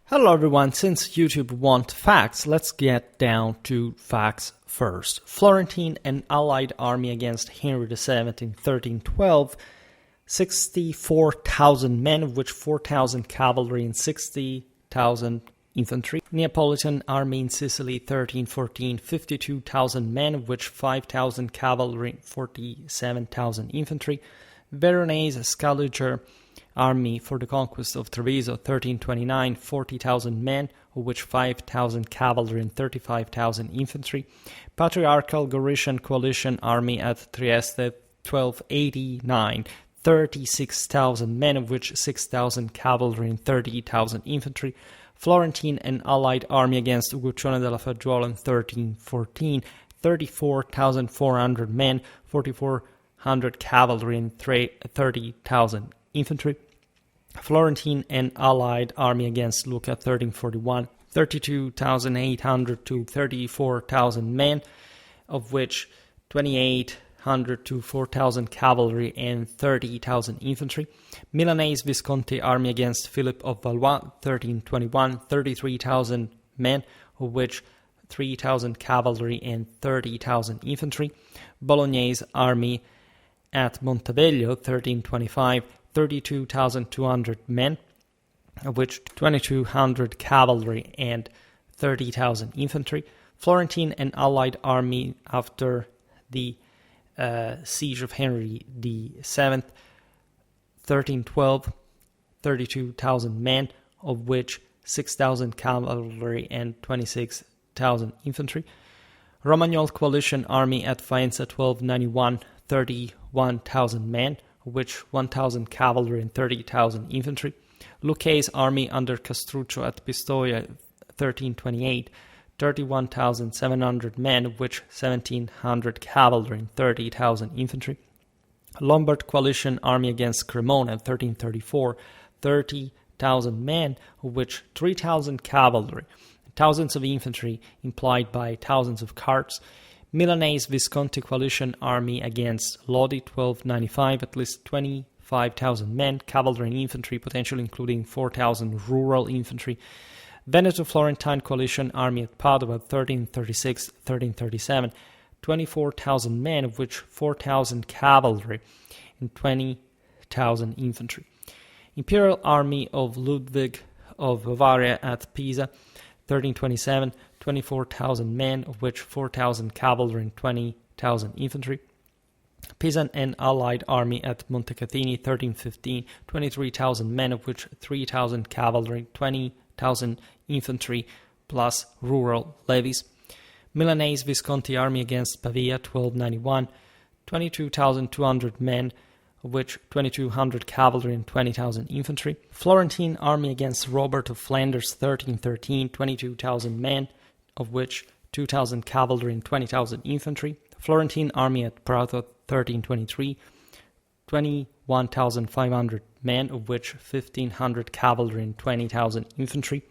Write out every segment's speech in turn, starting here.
Hello everyone, since YouTube want facts, let's get down to facts first. Florentine and allied army against Henry VII in 1312, 64,000 men, of which 4,000 cavalry and 60,000 infantry. Neapolitan army in Sicily 1314, 52,000 men, of which 5,000 cavalry and 47,000 infantry. Veronese Scaliger army for the conquest of Treviso 1329, 40,000 men, of which 5,000 cavalry and 35,000 infantry. Patriarchal Goritian coalition army at Trieste 1289, 36,000 men, of which 6,000 cavalry and 30,000 infantry. Florentine and allied army against Uguccione della Faggiola in 1314, 34,400 men, 4,400 cavalry and 30,000 infantry. Florentine and allied army against Lucca 1341, 32,800 to 34,000 men, of which 2,800 to 4,000 cavalry and 30,000 infantry. Milanese Visconti army against Philip of Valois 1321, 33,000 men, of which 3,000 cavalry and 30,000 infantry. Bolognese army at Monteveglio 1325, 32,200 men, of which 2,200 cavalry and 30,000 infantry. Florentine and allied army after the siege of Henry VII, 1312, 32,000 men, of which 6,000 cavalry and 26,000 infantry. Romagnol coalition army at Faenza 1291, 31,000 men, of which 1,000 cavalry and 30,000 infantry. Lucchese army under Castruccio at Pistoia 1328, 31,700 men, of which 1,700 cavalry and 30,000 infantry. Lombard coalition army against Cremona 1334, 30,000 men, of which 3,000 cavalry, thousands of infantry implied by thousands of carts. Milanese Visconti coalition army against Lodi 1295, at least 25,000 men, cavalry and infantry, potentially including 4,000 rural infantry. Veneto Florentine coalition army at Padua 1336-1337, 24,000 men, of which 4,000 cavalry and 20,000 infantry. Imperial army of Ludwig of Bavaria at Pisa 1327, 24,000 men, of which 4,000 cavalry and 20,000 infantry. Pisan and allied army at Montecatini 1315, 23,000 men, of which 3,000 cavalry, 20,000 infantry, plus rural levies. Milanese Visconti army against Pavia 1291, 22,200 men, of which 2,200 cavalry and 20,000 infantry. Florentine army against Robert of Flanders 1313, 22,000 men, of which 2,000 cavalry and 20,000 infantry. Florentine army at Prato 1323, 21,500 men, of which 1,500 cavalry and 20,000 infantry.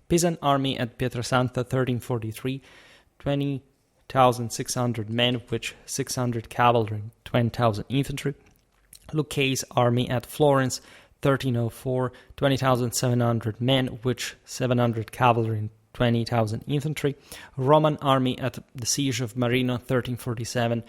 Pisan army at Pietrasanta 1343, 20,600 men, of which 600 cavalry and 20,000 infantry. Lucchese army at Florence 1304, 20,700 men, of which 700 cavalry and 20,000 infantry. Roman army at the siege of Marino 1347,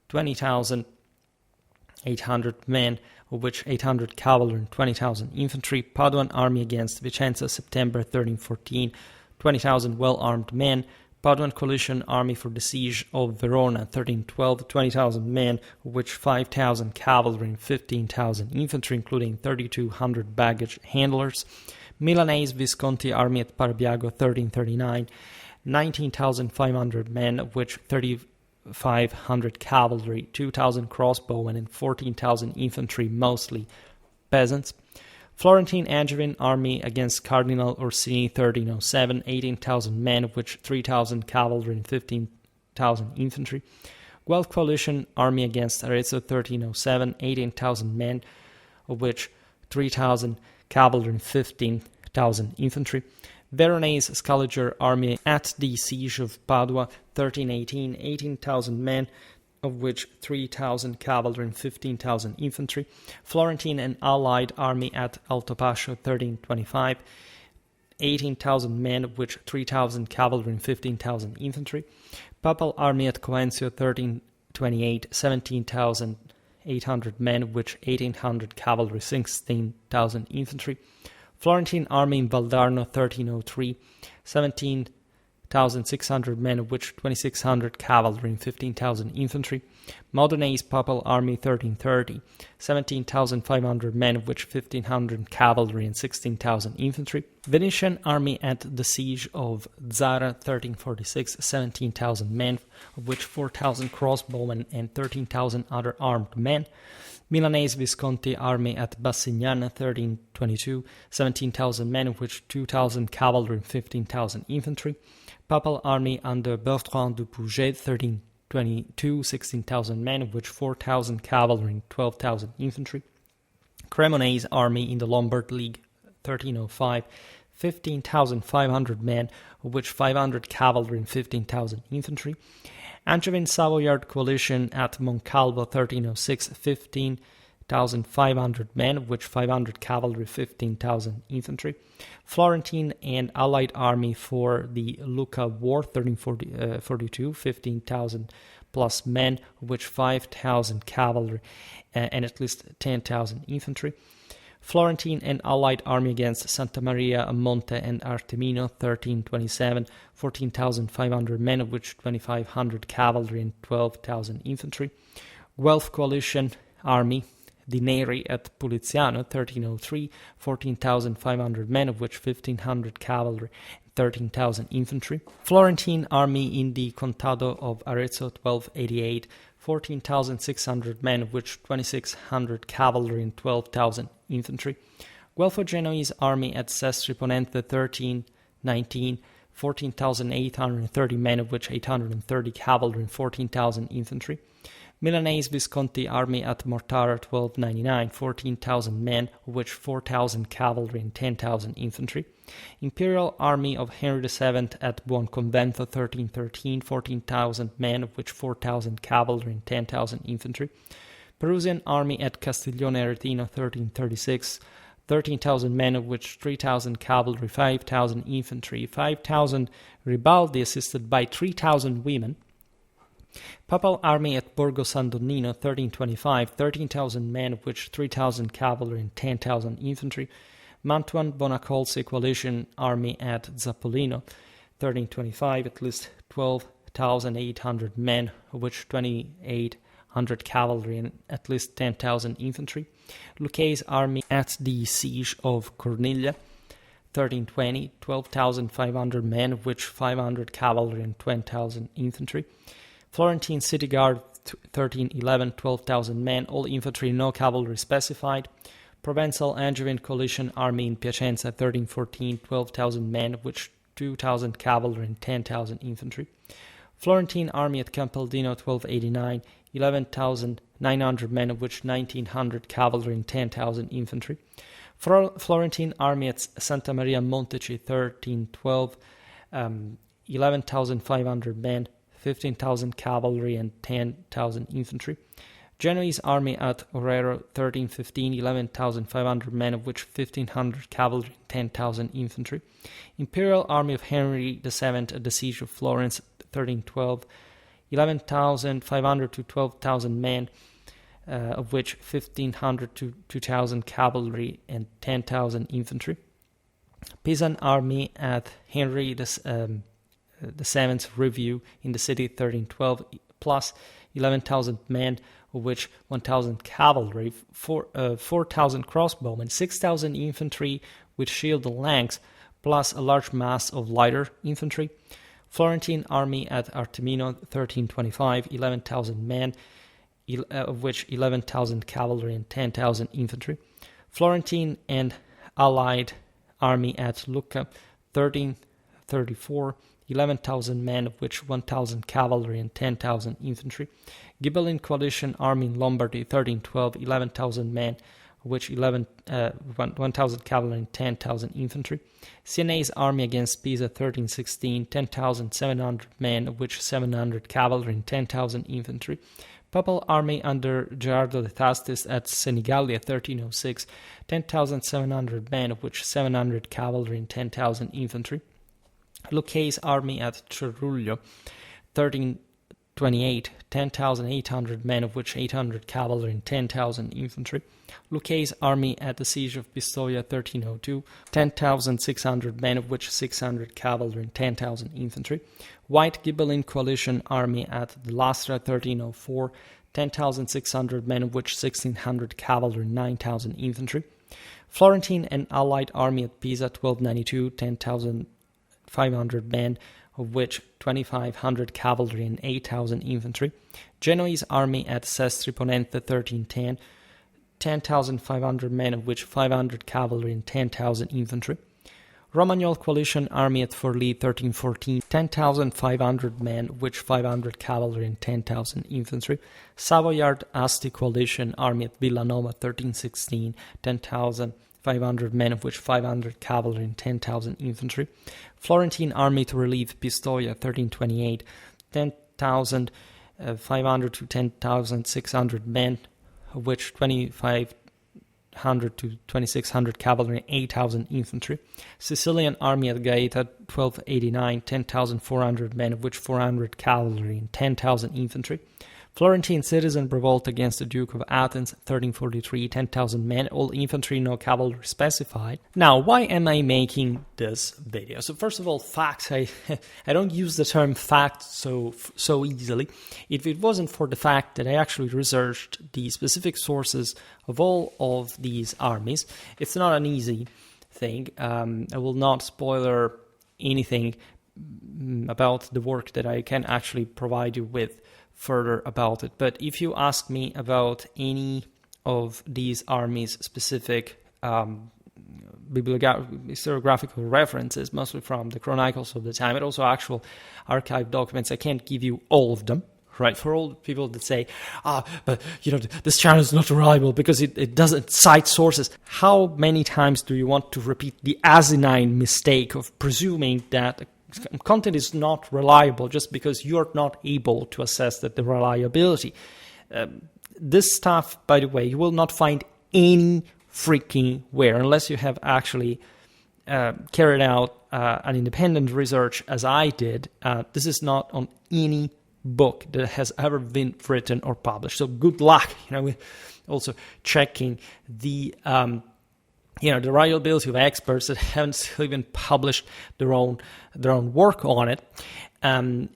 20,800 men, of which 800 cavalry and 20,000 infantry. Paduan army against Vicenza September 1314, 20,000 well-armed men. Paduan coalition army for the siege of Verona 1312, 20,000 men, of which 5,000 cavalry and 15,000 infantry, including 3,200 baggage handlers. Milanese Visconti army at Parabiago 1339, 19,500 men, of which 3,500 cavalry, 2,000 crossbowmen, and 14,000 infantry, mostly peasants. Florentine Angevin army against Cardinal Orsini 1307, 18,000 men, of which 3,000 cavalry and 15,000 infantry. Guelph coalition army against Arezzo 1307, 18,000 men, of which 3,000 cavalry and 15,000 infantry. Veronese Scaliger army at the siege of Padua 1318, 18,000 men, of which 3,000 cavalry and 15,000 infantry. Florentine and allied army at Altopascio 1325, 18,000 men, of which 3,000 cavalry and 15,000 infantry. Papal army at Coencio 1328, 17,800 men, of which 1,800 cavalry, 16,000 infantry. Florentine army in Valdarno 1303, 17,600 men, of which 2,600 cavalry and 15,000 infantry. Modenese Papal army 1330, 17,500 men, of which 1,500 cavalry and 16,000 infantry. Venetian army at the siege of Zara 1346, 17,000 men, of which 4,000 crossbowmen and 13,000 other armed men. Milanese Visconti army at Bassignana 1322, 17,000 men, of which 2,000 cavalry and 15,000 infantry. Papal army under Bertrand du Pouget 1322, 16,000 men, of which 4,000 cavalry and 12,000 infantry. Cremonese army in the Lombard League 1305, 15,500 men, of which 500 cavalry and 15,000 infantry. Angevin Savoyard coalition at Moncalvo 1306, 15,500 men, of which 500 cavalry, 15,000 infantry. Florentine and allied army for the Lucca War 1342, 15,000 plus men, of which 5,000 cavalry and at least 10,000 infantry. Florentine and allied army against Santa Maria Monte and Artemino 1327, 14,500 men, of which 2,500 cavalry and 12,000 infantry. Guelph coalition army, the Neri at Puliziano 1303, 14,500 men, of which 1,500 cavalry and 13,000 infantry. Florentine army in the Contado of Arezzo 1288, 14,600 men, of which 2,600 cavalry and 12,000 infantry. Guelfo-Genoese army at Sestri Ponente 1319, 14,830 men, of which 830 cavalry and 14,000 infantry. Milanese Visconti army at Mortara 1299, 14,000 men, of which 4,000 cavalry and 10,000 infantry. Imperial army of Henry VII at Buonconvento 1313, 14,000 men, of which 4,000 cavalry and 10,000 infantry. Perusian army at Castiglione Aretino 1336, 13,000 men, of which 3,000 cavalry, 5,000 infantry, 5,000 Ribaldi assisted by 3,000 women. Papal army at Borgo San Donnino 1325, 13,000 men, of which 3,000 cavalry and 10,000 infantry. Mantuan Bonacolsi coalition army at Zappolino 1325, at least 12,800 men, of which 2,800 cavalry and at least 10,000 infantry. Lucchese army at the siege of Corniglia 1320, 12,500 men, of which 500 cavalry and 20,000 infantry. Florentine City Guard 1311, 12,000 men, all infantry, no cavalry specified. Provençal Angevin coalition army in Piacenza 1314, 12,000 men, of which 2,000 cavalry and 10,000 infantry. Florentine army at Campaldino 1289, 11,900 men, of which 1,900 cavalry and 10,000 infantry. Florentine army at Santa Maria Monteci 1312, 11,500 men, 15,000 cavalry and 10,000 infantry. Genoese army at Orero 1315, 11,500 men, of which 1,500 cavalry and 10,000 infantry. Imperial army of Henry VII at the siege of Florence 1312, 11,500 to 12,000 men, of which 1,500 to 2,000 cavalry and 10,000 infantry. Pisan army at Henry the Seventh Review in the city 1312, plus 11,000 men, of which 1,000 cavalry, 4,000 crossbowmen, 6,000 infantry with shield and lance, plus a large mass of lighter infantry. Florentine army at Artemino 1325, 11,000 men, of which 11,000 cavalry and 10,000 infantry. Florentine and allied army at Lucca 1334, 11,000 men, of which 1,000 cavalry and 10,000 infantry. Ghibelline coalition army in Lombardy 1312, 11,000 men, of which 1,000 cavalry and 10,000 infantry. Sienese army against Pisa 1316, 10,700 men, of which 700 cavalry and 10,000 infantry. Papal army under Gerardo de Tastis at Senigallia 1306, 10,700 men, of which 700 cavalry and 10,000 infantry. Lucchese army at Cerullo 1328, 10,800 men, of which 800 cavalry and 10,000 infantry. Lucchese army at the siege of Pistoia 1302, 10,600 men, of which 600 cavalry and 10,000 infantry. White Ghibelline coalition army at the Lastra 1304, 10,600 men, of which 1,600 cavalry and 9,000 infantry. Florentine and allied army at Pisa 1292, 10,500 men, of which 2,500 cavalry and 8,000 infantry. Genoese army at Sestri Ponente 1310, 10,500 men, of which 500 cavalry and 10,000 infantry. Romagnol coalition army at Forlì 1314, 10,500 men, of which 500 cavalry and 10,000 infantry. Savoyard Asti coalition army at Villanova 1316, 10,500 men, of which 500 cavalry and 10,000 infantry. Florentine army to relieve Pistoia 1328, 10,500 to 10,600 men, of which 2,500 to 2,600 cavalry and 8,000 infantry. Sicilian army at Gaeta 1289, 10,400 men, of which 400 cavalry and 10,000 infantry. Florentine citizen revolt against the Duke of Athens 1343, 10,000 men, all infantry, no cavalry specified. Now, why am I making this video? So first of all, facts. I don't use the term fact so easily. If it wasn't for the fact that I actually researched the specific sources of all of these armies, it's not an easy thing. I will not spoiler anything about the work that I can actually provide you with further about it. But if you ask me about any of these armies' specific historiographical references, mostly from the chronicles of the time, and also actual archive documents, I can't give you all of them, right? For all the people that say, but this channel is not reliable because it doesn't cite sources. How many times do you want to repeat the asinine mistake of presuming that content is not reliable just because you're not able to assess the reliability? This stuff, by the way, you will not find any freaking where unless you have actually carried out an independent research as I did. This is not on any book that has ever been written or published. So good luck, with also checking the the reliability of experts that haven't still even published their own work on it. You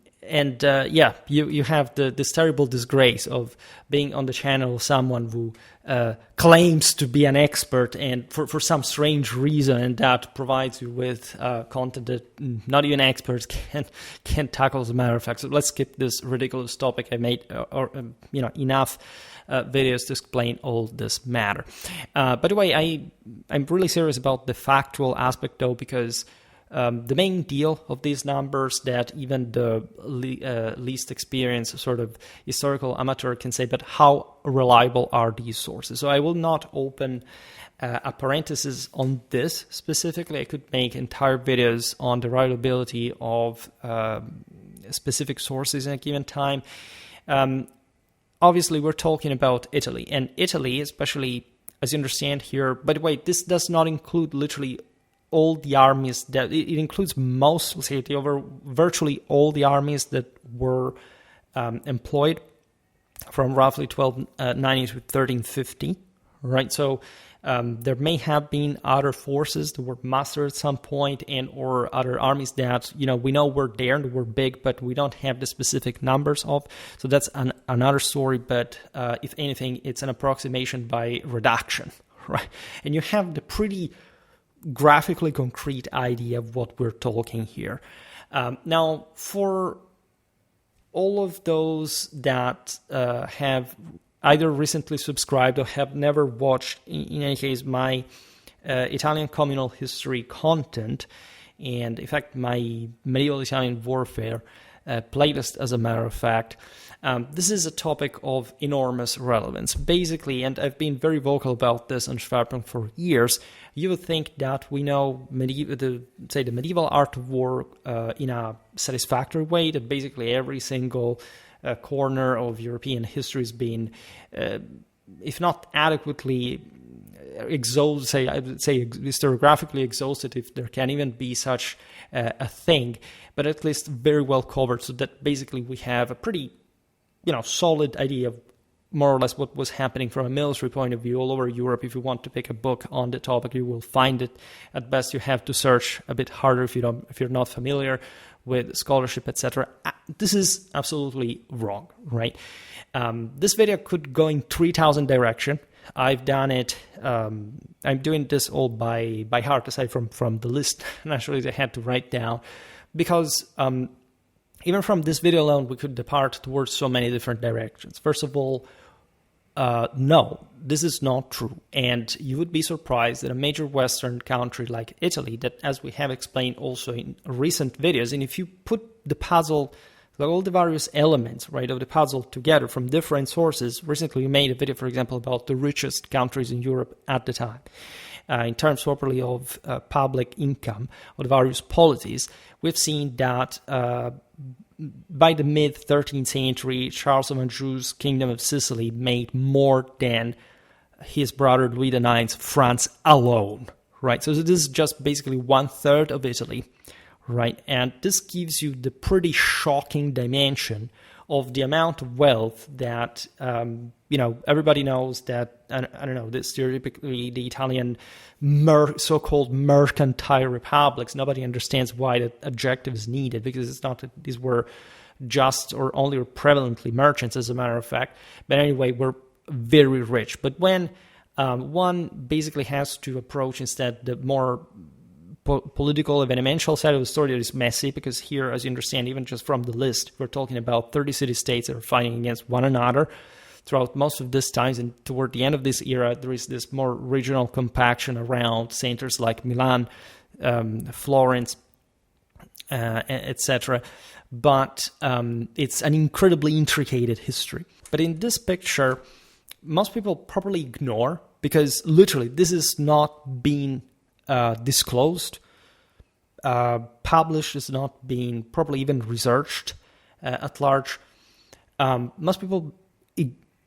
have this terrible disgrace of being on the channel of someone who claims to be an expert and for some strange reason, and that provides you with content that not even experts can tackle, as a matter of fact. So let's skip this ridiculous topic. I made enough videos to explain all this matter. By the way, I'm really serious about the factual aspect, though, because the main deal of these numbers that even the least experienced sort of historical amateur can say, but how reliable are these sources? So I will not open a parenthesis on this specifically. I could make entire videos on the reliability of specific sources in a given time. Obviously, we're talking about Italy, and Italy, especially as you understand here, by the way, this does not include literally all the armies that it includes virtually all the armies that were employed from roughly 1290 to 1350, right? So there may have been other forces that were mustered at some point, and or other armies that we know were there and were big, but we don't have the specific numbers of. So that's another story. But if anything, it's an approximation by reduction, right? And you have the pretty graphically concrete idea of what we're talking here. Now, for all of those that have either recently subscribed or have never watched, in any case, my Italian communal history content, and in fact my medieval Italian warfare playlist, as a matter of fact, this is a topic of enormous relevance. Basically, and I've been very vocal about this on Schwerpunkt for years, you would think that we know the medieval art of war in a satisfactory way, that basically every single corner of European history has been, if not adequately exhausted, I would say historiographically exhausted, if there can even be such a thing, but at least very well covered, so that basically we have a pretty, solid idea of more or less what was happening from a military point of view all over Europe. If you want to pick a book on the topic, you will find it. At best, you have to search a bit harder if you're not familiar with scholarship, etc. This is absolutely wrong, right? This video could go in 3,000 directions. I've done it. I'm doing this all by heart, aside from the list. Naturally, I had to write down because even from this video alone, we could depart towards so many different directions. First of all, no, this is not true. And you would be surprised that a major Western country like Italy, that, as we have explained also in recent videos, and if you put the puzzle, all the various elements, right, of the puzzle together from different sources. Recently, we made a video, for example, about the richest countries in Europe at the time. In terms properly of public income, of the various polities, we've seen that by the mid-13th century, Charles of Anjou's Kingdom of Sicily made more than his brother Louis IX's France alone, right? So this is just basically 1/3 of Italy, right? And this gives you the pretty shocking dimension of the amount of wealth that, everybody knows that, I don't know, this stereotypically the Italian so-called mercantile republics, nobody understands why that adjective is needed, because it's not that these were just or only prevalently merchants, as a matter of fact. But anyway, we're very rich. But when one basically has to approach instead the more political, evidential side of the story, that is messy, because here, as you understand, even just from the list, we're talking about 30 city-states that are fighting against one another throughout most of this time, and toward the end of this era, there is this more regional compaction around centers like Milan, Florence, etc. But it's an incredibly intricate history. But in this picture, most people probably ignore, because literally this is not being disclosed, published, is not being properly even researched at large. Most people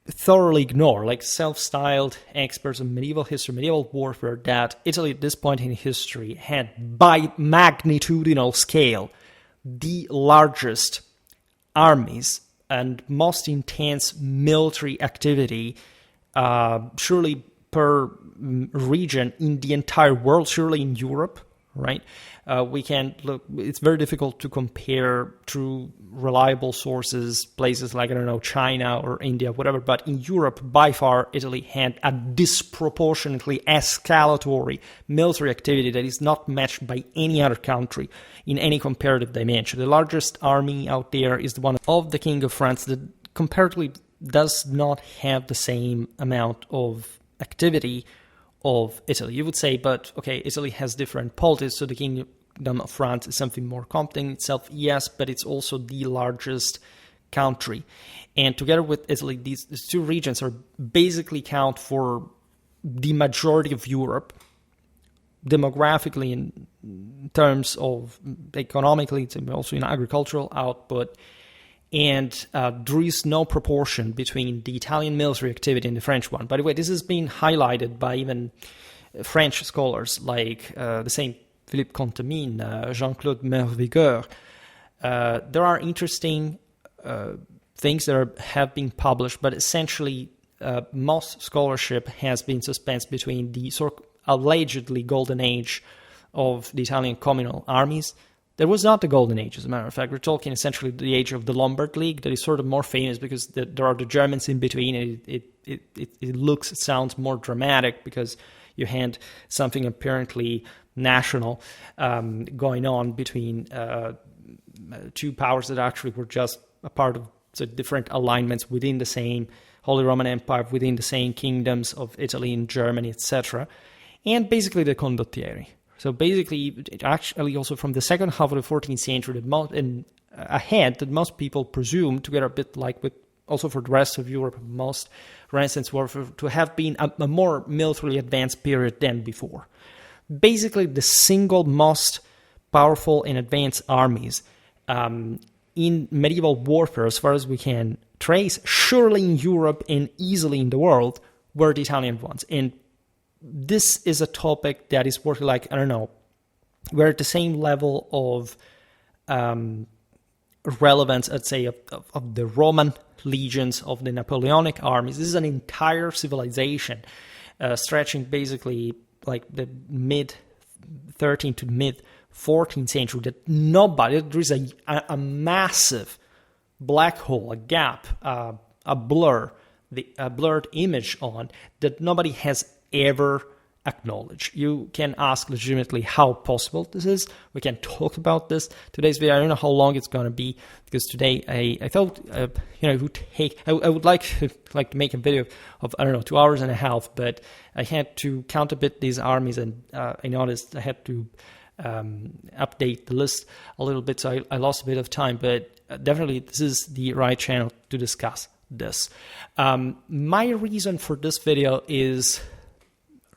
thoroughly ignore, like self-styled experts in medieval history, medieval warfare, that Italy at this point in history had, by magnitudinal scale, the largest armies and most intense military activity, surely per region in the entire world, surely in Europe, right? We can look, it's very difficult to compare through reliable sources, places like, I don't know, China or India, whatever, but in Europe, by far, Italy had a disproportionately escalatory military activity that is not matched by any other country in any comparative dimension. The largest army out there is the one of the King of France that comparatively does not have the same amount of activity of Italy. You would say, but okay, Italy has different politics, so the Kingdom of France is something more competent itself. Yes, but it's also the largest country. And together with Italy, these two regions are basically count for the majority of Europe, demographically, in terms of economically, also in agricultural output. And there is no proportion between the Italian military activity and the French one. By the way, this has been highlighted by even French scholars like the same Philippe Contamine, Jean-Claude Mervigueur. There are interesting things that have been published, but essentially most scholarship has been suspensed between the allegedly golden age of the Italian communal armies. There was not the golden age, as a matter of fact. We're talking essentially the age of the Lombard League, that is sort of more famous because there are the Germans in between. It sounds more dramatic because you had something apparently national going on between two powers that actually were just a part of the different alignments within the same Holy Roman Empire, within the same kingdoms of Italy and Germany, etc. And basically the condottieri. So basically, actually also from the second half of the 14th century ahead, that most people presume, together a bit like with also for the rest of Europe, most Renaissance warfare, to have been a more militarily advanced period than before. Basically, the single most powerful and advanced armies in medieval warfare, as far as we can trace, surely in Europe and easily in the world, were the Italian ones. And this is a topic that is worth, like, I don't know, we're at the same level of relevance, I'd say, of the Roman legions, of the Napoleonic armies. This is an entire civilization stretching basically like the mid 13th to mid 14th century, that there is a massive black hole, a gap, a blurred image on that nobody has ever acknowledged. You can ask legitimately how possible this is. We can talk about this. Today's video, I don't know how long it's going to be, because today I thought, it would take, I would like to make a video of, I don't know, 2 hours and a half, but I had to count a bit these armies, and I noticed I had to update the list a little bit, so I lost a bit of time, but definitely this is the right channel to discuss this. My reason for this video is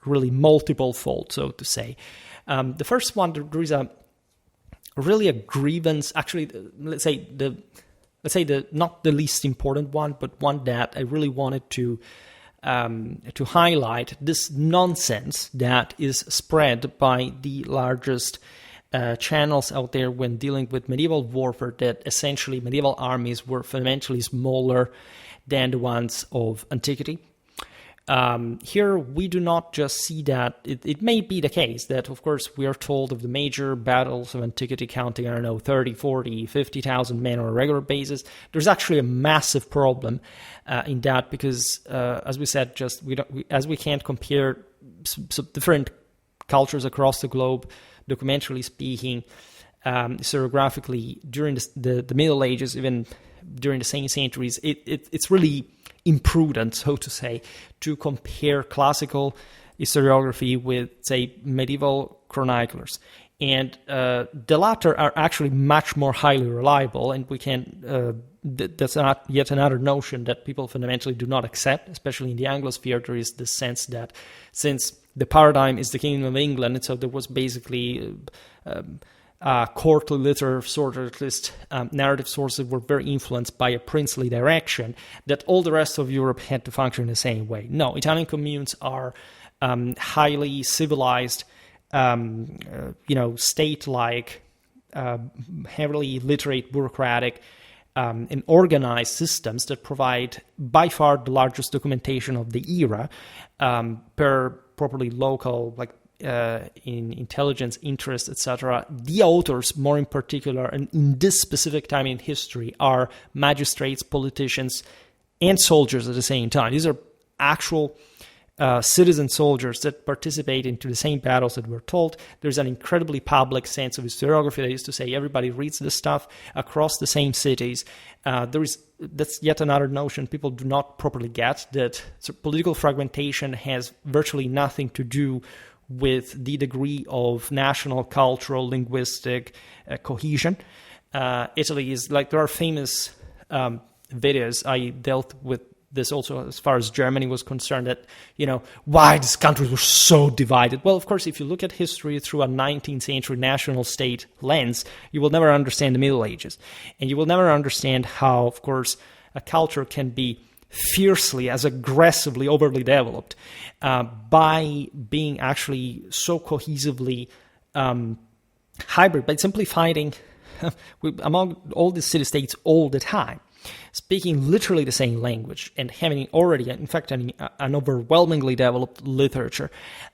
really multiple fold, so to say. The first one, there is really a grievance. Actually, let's say the not the least important one, but one that I really wanted to highlight, this nonsense that is spread by the largest channels out there when dealing with medieval warfare, that essentially medieval armies were fundamentally smaller than the ones of antiquity. Here we do not just see that. It may be the case that, of course, we are told of the major battles of antiquity counting, 30, 40, 50,000 men on a regular basis. There's actually a massive problem in that, because, as we said, as we can't compare different cultures across the globe, documentarily speaking, historiographically, during the Middle Ages, even during the same centuries, it's really imprudent, so to say, to compare classical historiography with, say, medieval chroniclers. And the latter are actually much more highly reliable, and we can, that's not yet another notion that people fundamentally do not accept, especially in the Anglosphere. There is this sense that since the paradigm is the Kingdom of England, and so there was basically courtly literature, sort of, at least narrative sources were very influenced by a princely direction, that all the rest of Europe had to function in the same way. No, Italian communes are highly civilized, state-like, heavily literate, bureaucratic, and organized systems that provide by far the largest documentation of the era per properly local, in intelligence, interest, etc. The authors, more in particular, and in this specific time in history, are magistrates, politicians, and soldiers at the same time. These are actual citizen soldiers that participate into the same battles that we're told. There's an incredibly public sense of historiography that is to say everybody reads this stuff across the same cities. That's yet another notion people do not properly get, that political fragmentation has virtually nothing to do with the degree of national, cultural, linguistic cohesion. Italy is, there are famous videos. I dealt with this also as far as Germany was concerned, that, why these countries were so divided. Well, of course, if you look at history through a 19th century national state lens, you will never understand the Middle Ages. And you will never understand how, of course, a culture can be fiercely, as aggressively, overly developed by being actually so cohesively hybrid, by simply fighting among all the city-states all the time, speaking literally the same language, and having already, in fact, an overwhelmingly developed literature.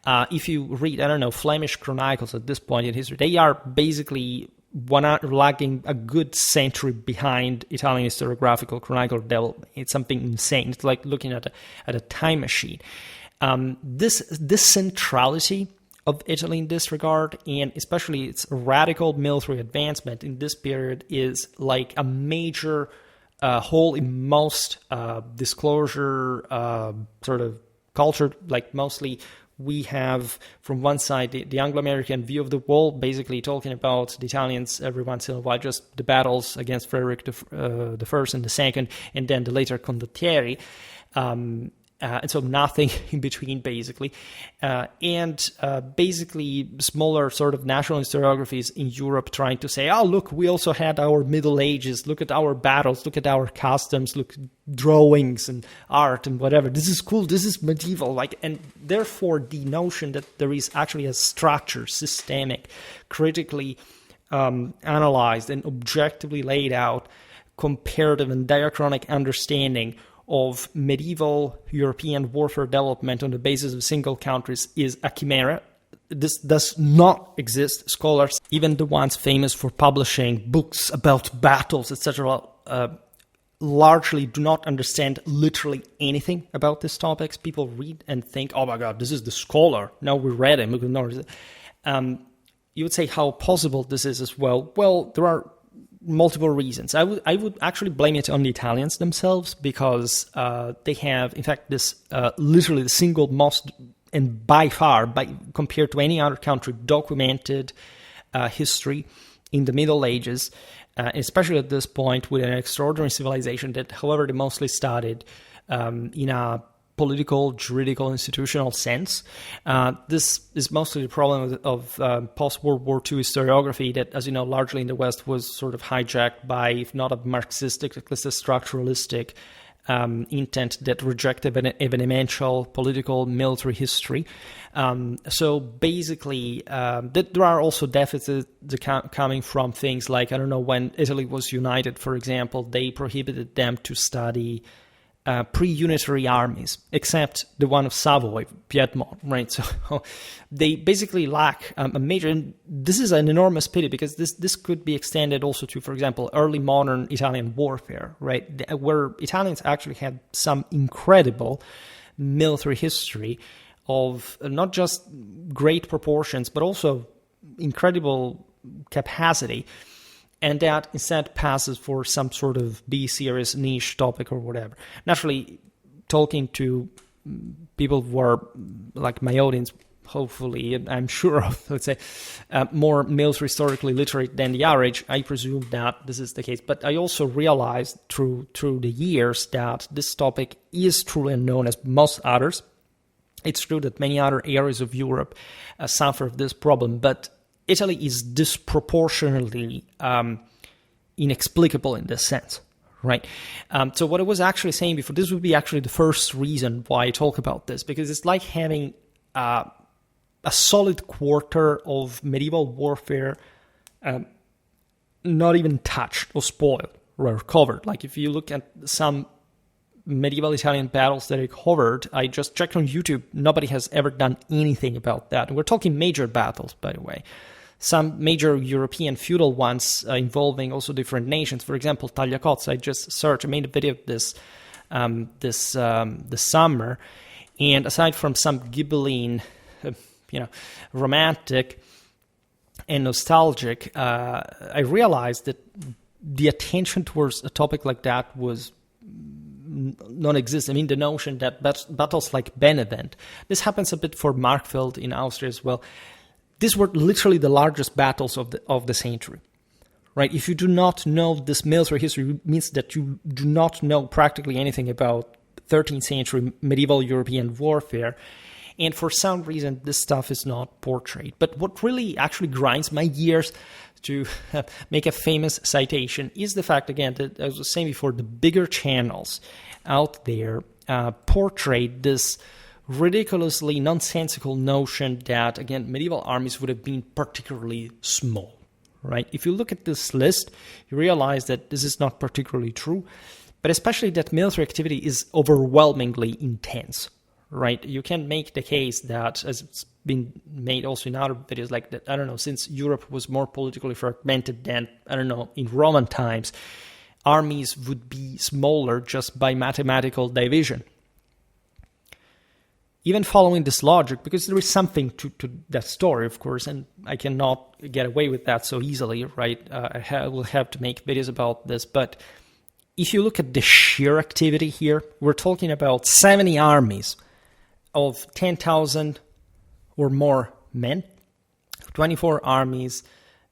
If you read, Flemish chronicles at this point in history, they are basically lagging a good century behind Italian historiographical chronicle development. It's something insane. It's like looking at a time machine. This centrality of Italy in this regard, and especially its radical military advancement in this period, is like a major hole in most disclosure sort of culture. Like mostly we have from one side the Anglo-American view of the world, basically talking about the Italians every once in a while, just the battles against Frederick the First and the Second, and then the later condottieri. and so nothing in between, basically. Basically smaller sort of national historiographies in Europe trying to say, oh, look, we also had our Middle Ages, look at our battles, look at our customs, look, drawings and art and whatever. This is cool, this is medieval. And therefore the notion that there is actually a structure, systemic, critically analyzed and objectively laid out comparative and diachronic understanding of medieval European warfare development on the basis of single countries is a chimera. This does not exist. Scholars, even the ones famous for publishing books about battles, etc., largely do not understand literally anything about these topics. People read and think, oh my God, this is the scholar. Now we read him. You would say how possible this is as well. Well, there are multiple reasons. I would actually blame it on the Italians themselves, because they have, in fact, this literally the single most, and by far, compared to any other country, documented history in the Middle Ages, especially at this point with an extraordinary civilization that, however, they mostly studied in a political, juridical, institutional sense. This is mostly the problem of post-World War II historiography that, as you know, largely in the West was sort of hijacked by, if not a Marxistic, at least a structuralistic intent that rejected evidential political military history. So basically, there are also deficits coming from things like, I don't know, when Italy was united, for example, they prohibited them to study pre-unitary armies, except the one of Savoy, Piedmont, right? So they basically lack a major, and this is an enormous pity, because this could be extended also to, for example, early modern Italian warfare, right? Where Italians actually had some incredible military history of not just great proportions, but also incredible capacity. And that instead passes for some sort of B-series niche topic or whatever. Naturally, talking to people who are like my audience, hopefully, I'm sure of, let's say, more military historically literate than the average, I presume that this is the case. But I also realized through the years that this topic is truly unknown as most others. It's true that many other areas of Europe suffer this problem, but Italy is disproportionately inexplicable in this sense, right? So what I was actually saying before, this would be actually the first reason why I talk about this, because it's like having a solid quarter of medieval warfare not even touched or spoiled or covered. Like if you look at some medieval Italian battles that I covered, I just checked on YouTube, nobody has ever done anything about that. And we're talking major battles, by the way. Some major European feudal ones involving also different nations. For example, Tagliacozza, I just searched, I made a video of this this summer. And aside from some Ghibelline, romantic and nostalgic, I realized that the attention towards a topic like that was non-existent. I mean, the notion that battles like Benevent, this happens a bit for Markfeld in Austria as well. These were literally the largest battles of the century, right? If you do not know this military history, it means that you do not know practically anything about 13th century medieval European warfare. And for some reason, this stuff is not portrayed. But what really actually grinds my gears, to make a famous citation, is the fact, again, that as I was saying before, the bigger channels out there portrayed this ridiculously nonsensical notion that, again, medieval armies would have been particularly small, right? If you look at this list, you realize that this is not particularly true, but especially that military activity is overwhelmingly intense, right? You can make the case that, as it's been made also in other videos, like that, I don't know, since Europe was more politically fragmented than, I don't know, in Roman times, armies would be smaller just by mathematical division. Even following this logic, because there is something to that story, of course, and I cannot get away with that so easily, right? I will have to make videos about this, but if you look at the sheer activity here, we're talking about 70 armies of 10,000 or more men, 24 armies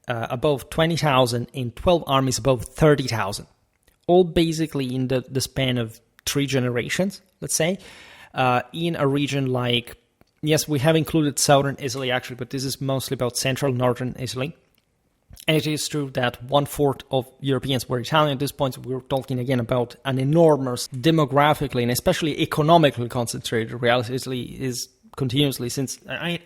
above 20,000, and 12 armies above 30,000, all basically in the span of 3 generations, let's say. in a region like, yes, we have included southern Italy actually, but this is mostly about central northern Italy. And it is true that 1/4 of Europeans were Italian at this point. So we're talking again about an enormous, demographically and especially economically concentrated reality. Italy is continuously, since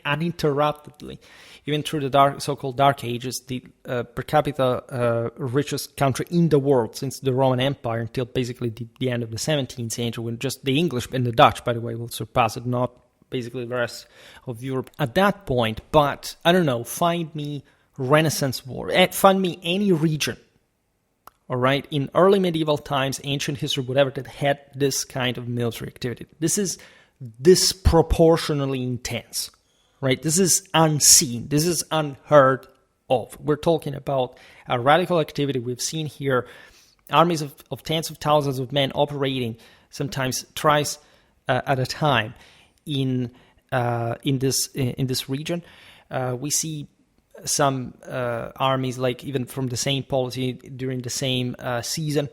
uninterruptedly, even through the so-called Dark Ages, the per capita richest country in the world since the Roman Empire until basically the end of the 17th century, when just the English and the Dutch, by the way, will surpass it, not basically the rest of Europe at that point. But, I don't know, find me Renaissance war, find me any region, all right, in early medieval times, ancient history, whatever, that had this kind of military activity. This is disproportionately intense, right? This is unseen. This is unheard of. We're talking about a radical activity. We've seen here armies of tens of thousands of men operating sometimes thrice at a time in this region. We see some armies, like even from the same policy during the same season,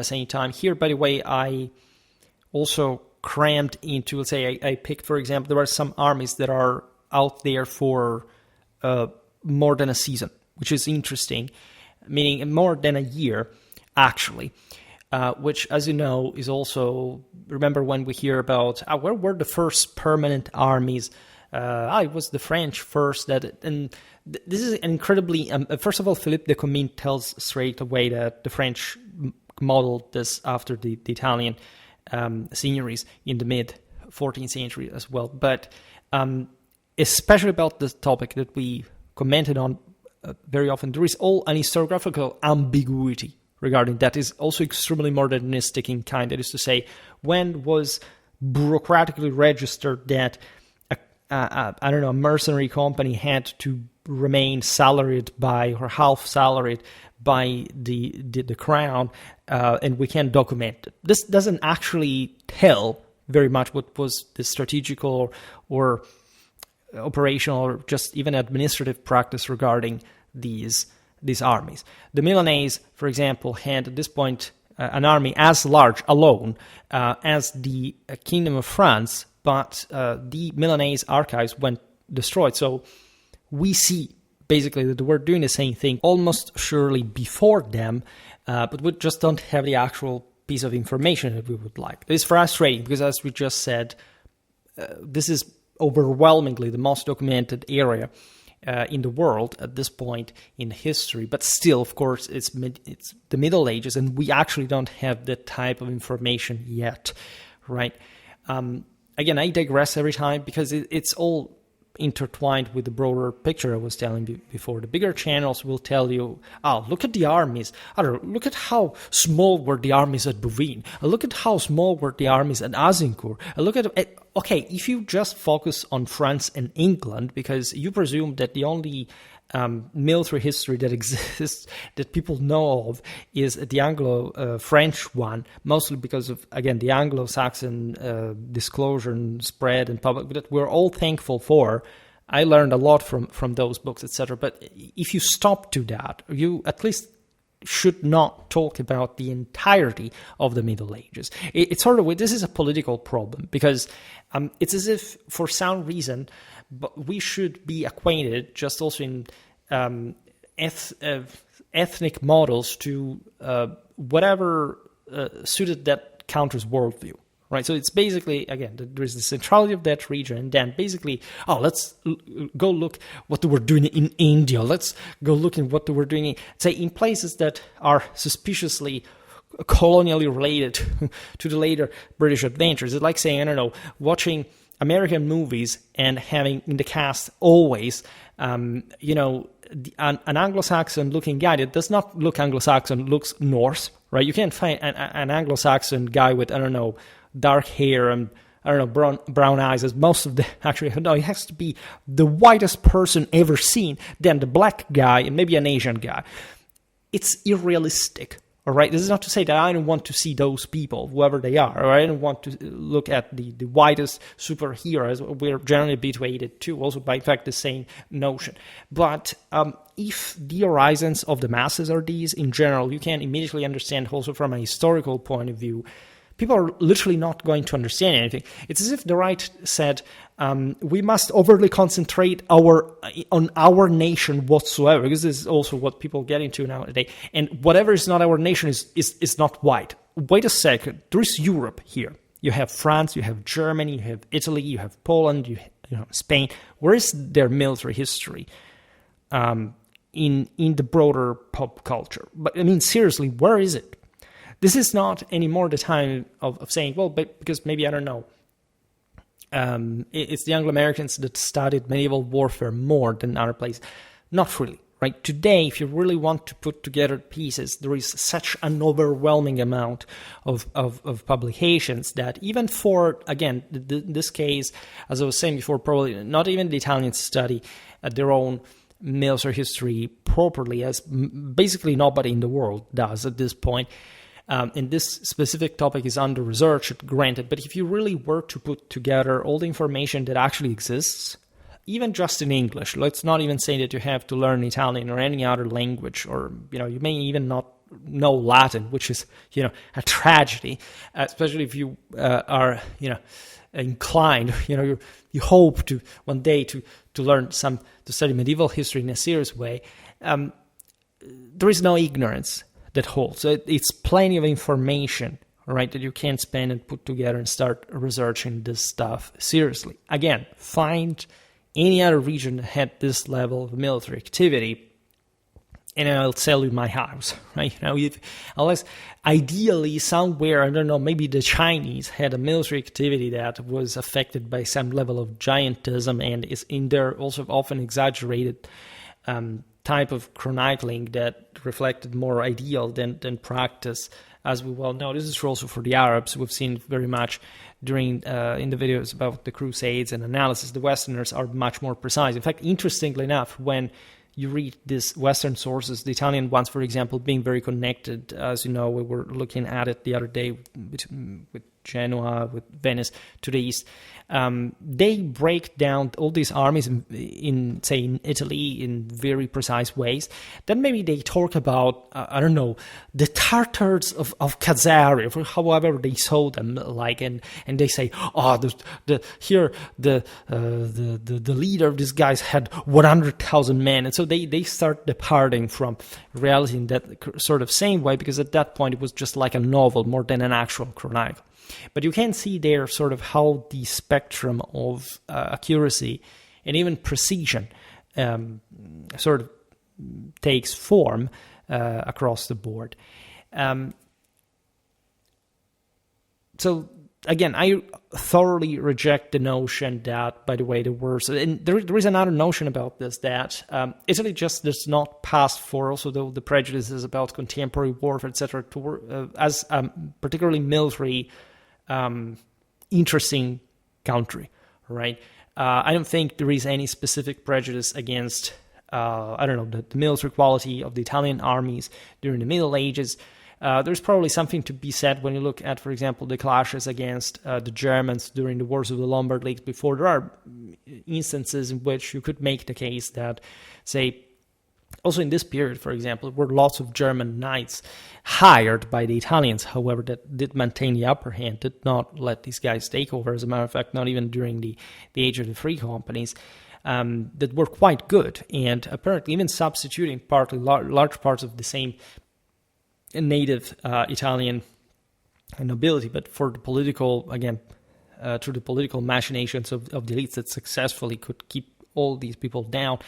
same time. Here, by the way, I also crammed into, let's say, I picked, for example, there are some armies that are out there for more than a season, which is interesting, meaning more than a year, actually. Which, as you know, is also, remember when we hear about, where were the first permanent armies? It was the French first. And this is incredibly, first of all, Philippe de Comines tells straight away that the French modeled this after the Italian signories in the mid-14th century as well. But especially about this topic that we commented on very often, there is all an historiographical ambiguity regarding that. Is also extremely modernistic in kind. That is to say, when was bureaucratically registered that a mercenary company had to remain salaried by, or half salaried by the crown, and we can document it. This doesn't actually tell very much what was the strategical or operational or just even administrative practice regarding these armies. The Milanese, for example, had at this point an army as large alone as the Kingdom of France, but the Milanese archives went destroyed. So we see basically that we're doing the same thing almost surely before them, but we just don't have the actual piece of information that we would like. It's frustrating because, as we just said, this is overwhelmingly the most documented area in the world at this point in history. But still, of course, it's the Middle Ages, and we actually don't have that type of information yet, right? Again, I digress every time because it's all intertwined with the broader picture I was telling you before. The bigger channels will tell you, look at the armies. Look at how small were the armies at Bouvines. Look at how small were the armies at Azincourt. Look at, okay, if you just focus on France and England, because you presume that the only military history that exists that people know of is the Anglo-French one, mostly because of, again, the Anglo-Saxon disclosure and spread and public that we're all thankful for. I learned a lot from those books, etc. But if you stop to that, you at least should not talk about the entirety of the Middle Ages. It's sort of, this is a political problem because it's as if, for some reason, but we should be acquainted, just also in ethnic models, to whatever suited that country's worldview, right? So it's basically, again, there is the centrality of that region, and then basically, let's go look what they were doing in India. Let's go look at what they were doing, say, in places that are suspiciously colonially related to the later British adventures. It's like saying, I don't know, watching American movies and having in the cast always, an Anglo-Saxon looking guy that does not look Anglo-Saxon, looks Norse, right? You can't find an Anglo-Saxon guy with, I don't know, dark hair and, I don't know, brown eyes, as most of them actually, no, it has to be the whitest person ever seen, then the black guy and maybe an Asian guy. It's irrealistic. All right, this is not to say that I don't want to see those people, whoever they are, or I don't want to look at the widest superheroes. We're generally habituated to, also by, in fact, the same notion. But if the horizons of the masses are these, in general, you can immediately understand also from a historical point of view people are literally not going to understand anything. It's as if the right said, we must overly concentrate on our nation whatsoever, because this is also what people get into nowadays. And whatever is not our nation is not white. Wait a second. There is Europe here. You have France, you have Germany, you have Italy, you have Poland, you have Spain. Where is their military history in the broader pop culture? But I mean, seriously, where is it? This is not anymore the time of saying, well, because maybe, I don't know, it's the Anglo-Americans that studied medieval warfare more than other places. Not really, right? Today, if you really want to put together pieces, there is such an overwhelming amount of publications that even for, again, this case, as I was saying before, probably not even the Italians study their own military history properly, as basically nobody in the world does at this point. And this specific topic is under research, granted, but if you really were to put together all the information that actually exists, even just in English, let's not even say that you have to learn Italian or any other language, or, you may even not know Latin, which is, a tragedy, especially if you are, inclined, you hope to one day to learn to study medieval history in a serious way. There is no ignorance that holds. So it's plenty of information, right, that you can spend and put together and start researching this stuff seriously. Again, find any other region that had this level of military activity, and I'll sell you my house, right? Unless ideally somewhere, I don't know, maybe the Chinese had a military activity that was affected by some level of giantism and is in their also often exaggerated type of chronicling that reflected more ideal than practice, as we well know. This is true also for the Arabs. We've seen very much during in the videos about the Crusades and analysis. The Westerners are much more precise. In fact, interestingly enough, when you read these Western sources, the Italian ones, for example, being very connected, as you know, we were looking at it the other day with Genoa, with Venice to the east. They break down all these armies in Italy in very precise ways. Then maybe they talk about, I don't know, the Tartars of Khazari, or however they saw them, like, and they say, the leader of these guys had 100,000 men, and so they start departing from reality in that sort of same way, because at that point it was just like a novel more than an actual chronicle. But you can see there sort of how the spectrum of accuracy and even precision sort of takes form across the board. So again, I thoroughly reject the notion that, by the way, the worst, and there is another notion about this, that Italy just does not pass for also the prejudices about contemporary warfare, etc., as particularly military interesting country, right? I don't think there is any specific prejudice against, the military quality of the Italian armies during the Middle Ages. There's probably something to be said when you look at, for example, the clashes against the Germans during the wars of the Lombard Leagues before. There are instances in which you could make the case that, say, also in this period, for example, were lots of German knights hired by the Italians, however, that did maintain the upper hand, did not let these guys take over. As a matter of fact, not even during the age of the free companies, that were quite good, and apparently even substituting partly large parts of the same native Italian nobility, but for the political, again, through the political machinations of the elites that successfully could keep all these people down.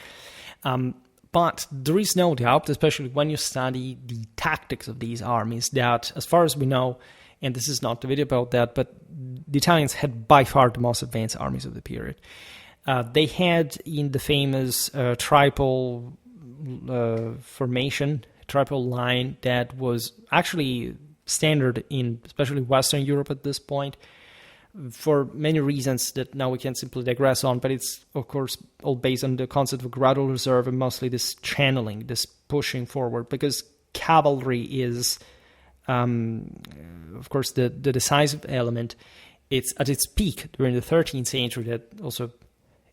But there is no doubt, especially when you study the tactics of these armies, that as far as we know, and this is not the video about that, but the Italians had by far the most advanced armies of the period. They had in the famous triple formation, triple line that was actually standard in especially Western Europe at this point, for many reasons that now we can simply digress on, but it's, of course, all based on the concept of gradual reserve and mostly this channeling, this pushing forward, because cavalry is, of course, the decisive element. It's at its peak during the 13th century that also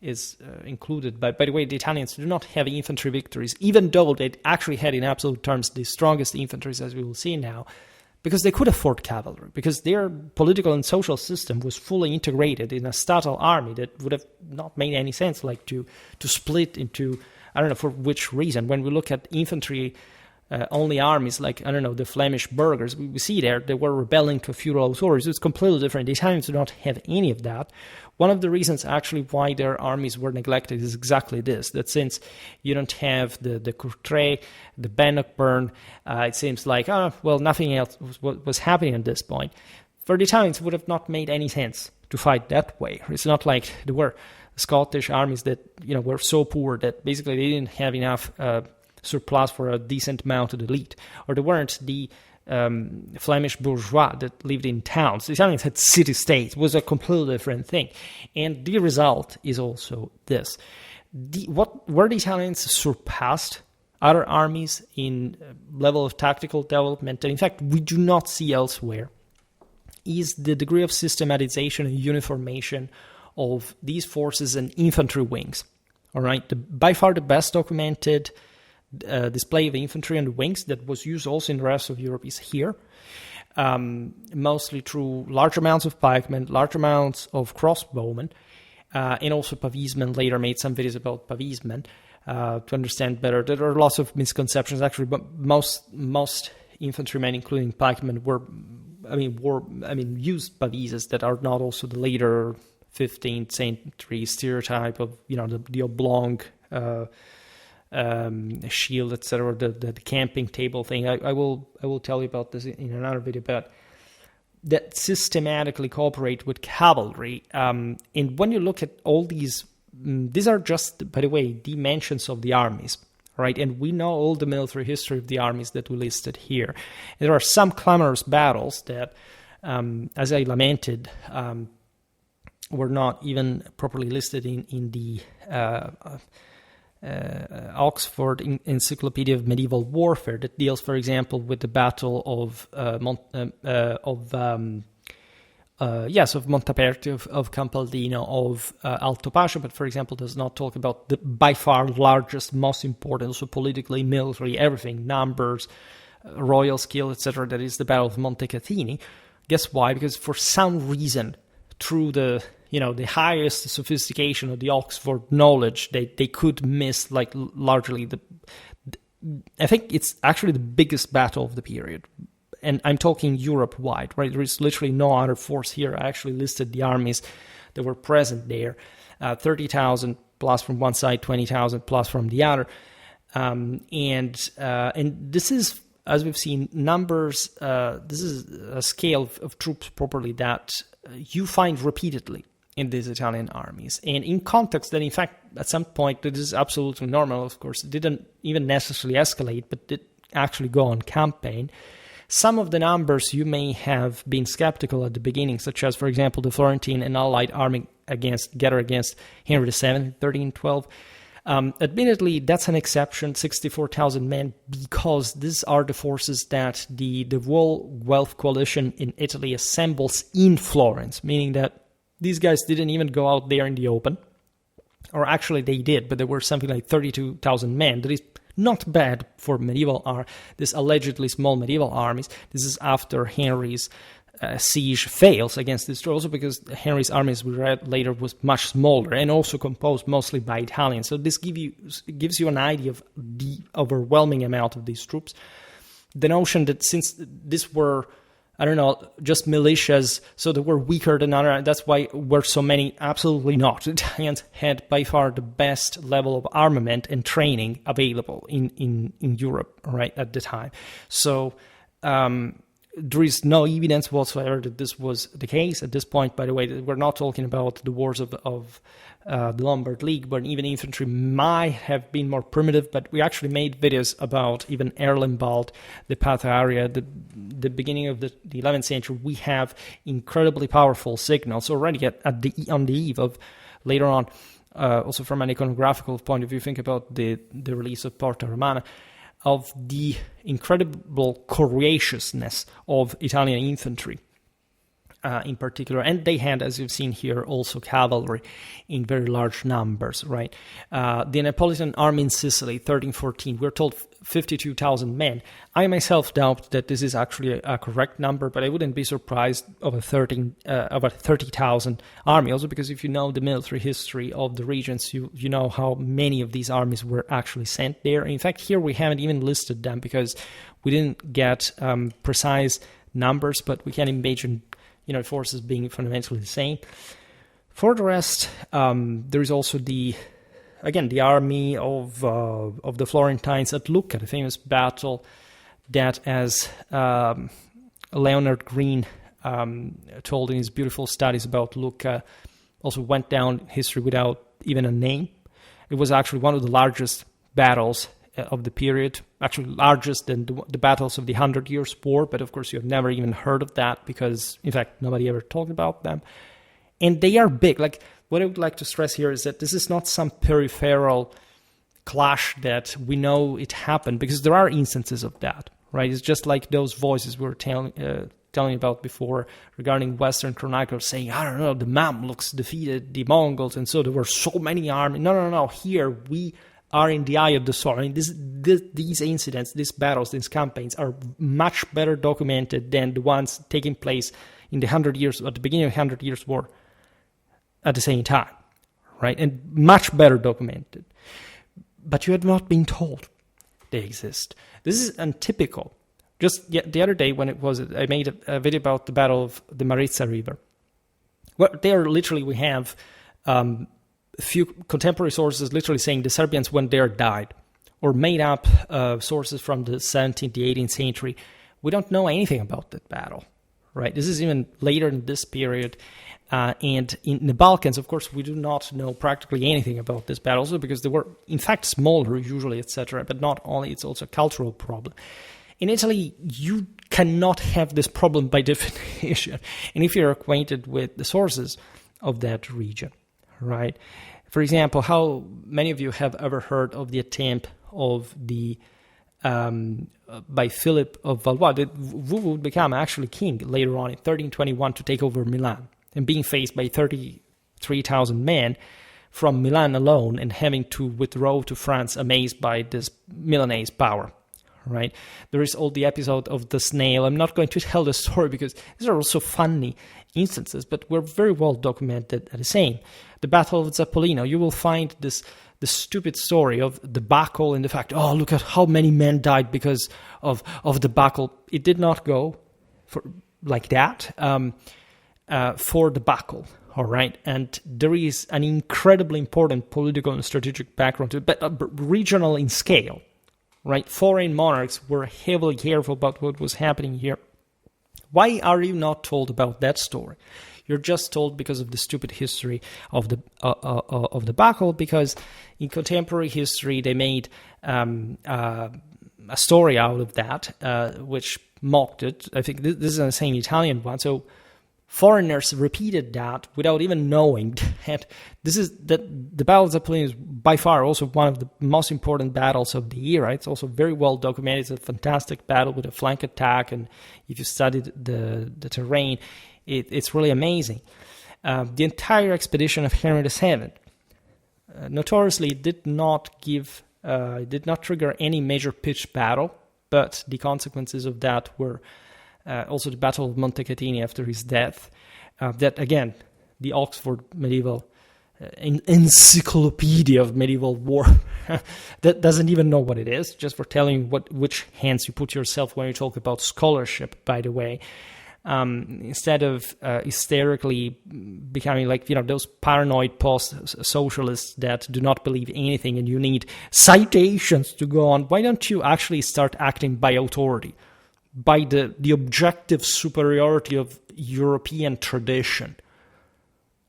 is included. By the way, the Italians do not have infantry victories, even though they actually had in absolute terms the strongest infantry, as we will see now, because they could afford cavalry, because their political and social system was fully integrated in a statile army that would have not made any sense, like to split into, I don't know for which reason. When we look at infantry only armies, like, I don't know, the Flemish burghers, we see there they were rebelling to feudal authorities. It's completely different. The Italians do not have any of that. One of the reasons actually why their armies were neglected is exactly this, that since you don't have the Courtrai, the Bannockburn, it seems like, nothing else was happening at this point. For the Italians, it would have not made any sense to fight that way. It's not like there were Scottish armies that, were so poor that basically they didn't have enough surplus for a decent mounted elite, or there weren't the Flemish bourgeois that lived in towns. The Italians had city-states. It was a completely different thing. And the result is also this. Where the Italians surpassed other armies in level of tactical development, and in fact we do not see elsewhere, is the degree of systematization and uniformation of these forces and infantry wings. All right, by far the best documented display of infantry and wings that was used also in the rest of Europe is here, mostly through large amounts of pikemen, large amounts of crossbowmen, and also pavismen. Later made some videos about pavismen to understand better. There are lots of misconceptions actually, but most infantrymen, including pikemen, used pavises that are not also the later 15th century stereotype of the oblong shield, etc., the camping table thing. I will tell you about this in another video, but that systematically cooperate with cavalry. And when you look at all these are just, by the way, dimensions of the armies, right? And we know all the military history of the armies that we listed here. There are some clamorous battles that, as I lamented, were not even properly listed in the Oxford Encyclopedia of Medieval Warfare, that deals, for example, with the Battle of Montaperti, of Campaldino, of Alto Pascio, but, for example, does not talk about the by far largest, most important, also politically, military, everything, numbers, royal skill, etc., that is the Battle of Montecatini. Guess why? Because for some reason, through the highest sophistication of the Oxford knowledge, they could miss, like, largely I think it's actually the biggest battle of the period. And I'm talking Europe-wide, right? There is literally no other force here. I actually listed the armies that were present there. 30,000 plus from one side, 20,000 plus from the other. And this is, as we've seen, numbers, this is a scale of troops properly that you find repeatedly in these Italian armies. And in context that, in fact, at some point, this is absolutely normal, of course. It didn't even necessarily escalate, but did actually go on campaign. Some of the numbers you may have been skeptical at the beginning, such as, for example, the Florentine and Allied army against Henry VII in 1312. Admittedly, that's an exception, 64,000 men, because these are the forces that the Wool-Guelph coalition in Italy assembles in Florence, meaning that these guys didn't even go out there in the open. Or actually they did, but there were something like 32,000 men. That is not bad for this allegedly small medieval armies. This is after Henry's siege fails against this, also because Henry's armies, we read later, was much smaller and also composed mostly by Italians. So this gives you an idea of the overwhelming amount of these troops. The notion that since these were, just militias, so they were weaker than other, that's why were so many. Absolutely not. The Italians had by far the best level of armament and training available in Europe, right, at the time. So there is no evidence whatsoever that this was the case at this point. By the way, we're not talking about the wars of the Lombard League, but even infantry might have been more primitive. But we actually made videos about even Erlenwald, the Patha area, the beginning of the 11th century. We have incredibly powerful signals already on the eve of later on. Also from an iconographical point of view, think about the release of Porta Romana, of the incredible courageousness of Italian infantry. in particular, and they had, as you've seen here, also cavalry in very large numbers, right? The Neapolitan army in Sicily, 1314, we're told 52,000 men. I myself doubt that this is actually a correct number, but I wouldn't be surprised of a 30,000 army. Also, because if you know the military history of the regions, you know how many of these armies were actually sent there. In fact, here we haven't even listed them because we didn't get precise numbers, but we can imagine forces being fundamentally the same. For the rest, there is also the army of the Florentines at Lucca, the famous battle that, as Leonard Green told in his beautiful studies about Lucca, also went down in history without even a name. It was actually one of the largest battles of the period, actually largest than the battles of the 100 Years' War, but of course you have never even heard of that because, in fact, nobody ever talked about them. And they are big. Like, what I would like to stress here is that this is not some peripheral clash that we know it happened, because there are instances of that, right? It's just like those voices we were telling about before regarding Western chroniclers saying, I don't know, the Mamluks defeated the Mongols, and so there were so many armies. No. Here we are in the eye of the storm. I mean, these incidents, these battles, these campaigns are much better documented than the ones taking place in the 100 years, at the beginning of the 100 Years' War at the same time, right? And much better documented. But you had not been told they exist. This is untypical. Just the other day when I made a video about the Battle of the Maritsa River. Well, there literally we have few contemporary sources literally saying the Serbians went there died, or made up sources from the 17th, the 18th century. We don't know anything about that battle, right? This is even later in this period. And in the Balkans, of course, we do not know practically anything about this battle, also because they were, in fact, smaller usually, etc. But not only, it's also a cultural problem. In Italy, you cannot have this problem by definition. And if you're acquainted with the sources of that region, right? For example, how many of you have ever heard of the attempt of the by Philip of Valois, who would become actually king later on in 1321 to take over Milan, and being faced by 33,000 men from Milan alone and having to withdraw to France amazed by this Milanese power, right? There is all the episode of the snail. I'm not going to tell the story because these are also funny instances, but were very well documented at the same. The Battle of Zappolino, you will find the stupid story of the debacle and the fact, oh, look at how many men died because of the debacle. It did not go like that for the debacle, all right? And there is an incredibly important political and strategic background to it, but regional in scale, right? Foreign monarchs were heavily careful about what was happening here. Why are you not told about that story? You're just told because of the stupid history of the debacle, because in contemporary history they made a story out of that, which mocked it. I think this is the same Italian one. So foreigners repeated that without even knowing that the Battle of Zappolino is by far also one of the most important battles of the era. It's also very well documented. It's a fantastic battle with a flank attack, and if you studied the terrain, it's really amazing. The entire expedition of Henry VII notoriously did not trigger any major pitched battle, but the consequences of that were also the Battle of Montecatini after his death. That, again, the Oxford medieval encyclopedia of medieval war that doesn't even know what it is, just for telling which hands you put yourself when you talk about scholarship, by the way. Instead of hysterically becoming like, those paranoid post-socialists that do not believe anything and you need citations to go on, why don't you actually start acting by authority, by the objective superiority of European tradition?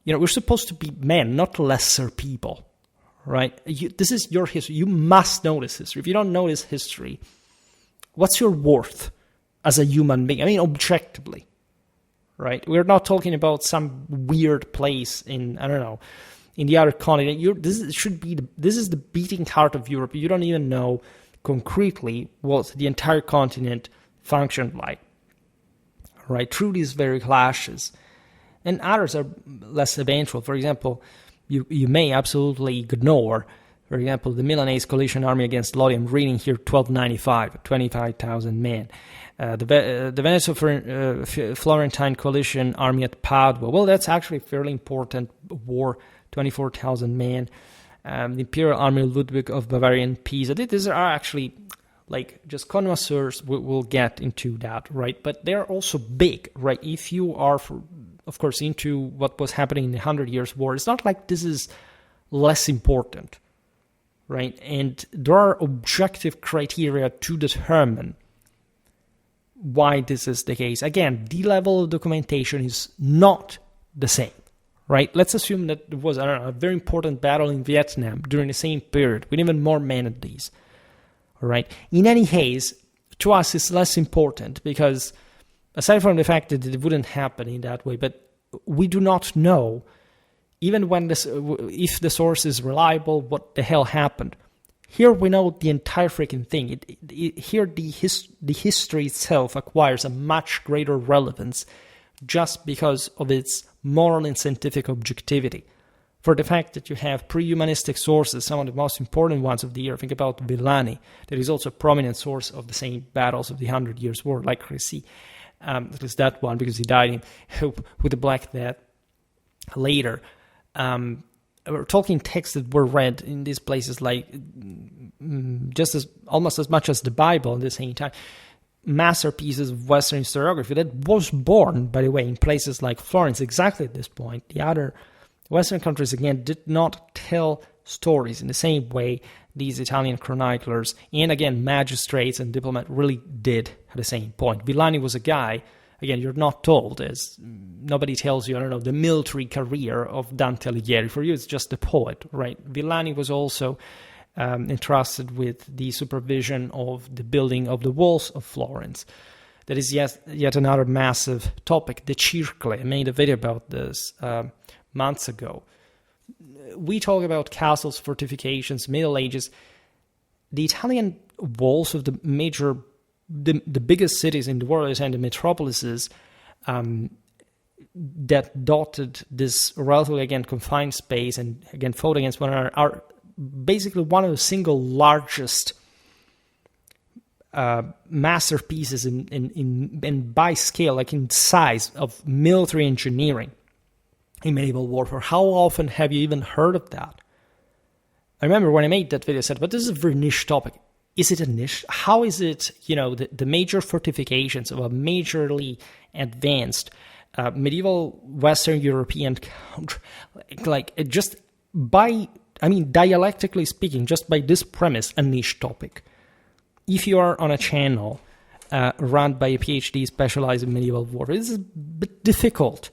We're supposed to be men, not lesser people, right? This is your history. You must know this history. If you don't know this history, what's your worth as a human being? I mean, objectively, right? We're not talking about some weird place in, I don't know, in the other continent. This is the beating heart of Europe. You don't even know concretely what the entire continent functioned like, right, through these very clashes. And others are less eventful. For example, you may absolutely ignore, for example, the Milanese coalition army against Lodi. I'm reading here 1295, 25,000 men. The Veneto-Florentine coalition army at Padua. Well, that's actually a fairly important war, 24,000 men. The Imperial Army Ludwig of Bavarian Pisa. These are actually like just connoisseurs will get into that, right? But they're also big, right? If you are, of course, into what was happening in the 100 Years' War, it's not like this is less important, right? And there are objective criteria to determine why this is the case. Again, the level of documentation is not the same, right? Let's assume that there was, a very important battle in Vietnam during the same period with even more men at these, all right? In any case, to us, it's less important because aside from the fact that it wouldn't happen in that way, but we do not know, even when if the source is reliable, what the hell happened. Here we know the entire freaking thing. Here the history itself acquires a much greater relevance just because of its moral and scientific objectivity. For the fact that you have pre-humanistic sources, some of the most important ones of the year, think about Villani, that is also a prominent source of the same battles of the 100 Years' War, like Crécy. At least that one, because he died with the Black Death later. We're talking texts that were read in these places like almost as much as the Bible at the same time. Masterpieces of Western historiography that was born, by the way, in places like Florence exactly at this point. The other Western countries, again, did not tell stories in the same way these Italian chroniclers and, again, magistrates and diplomats really did at the same point. Villani was a guy, again, you're not told, as nobody tells you, the military career of Dante Alighieri. For you, it's just a poet, right? Villani was also entrusted with the supervision of the building of the walls of Florence. That is yet another massive topic. The Circle, I made a video about this months ago. We talk about castles, fortifications, Middle Ages. The Italian walls of the biggest cities in the world and the metropolises that dotted this relatively, again, confined space and, again, fought against one another are basically one of the single largest masterpieces in by scale, like in size, of military engineering in medieval warfare. How often have you even heard of that? I remember when I made that video, I said, but this is a very niche topic. Is it a niche? How is it, the major fortifications of a majorly advanced medieval Western European country, dialectically speaking, just by this premise, a niche topic. If you are on a channel run by a PhD specialized in medieval warfare, this is a bit difficult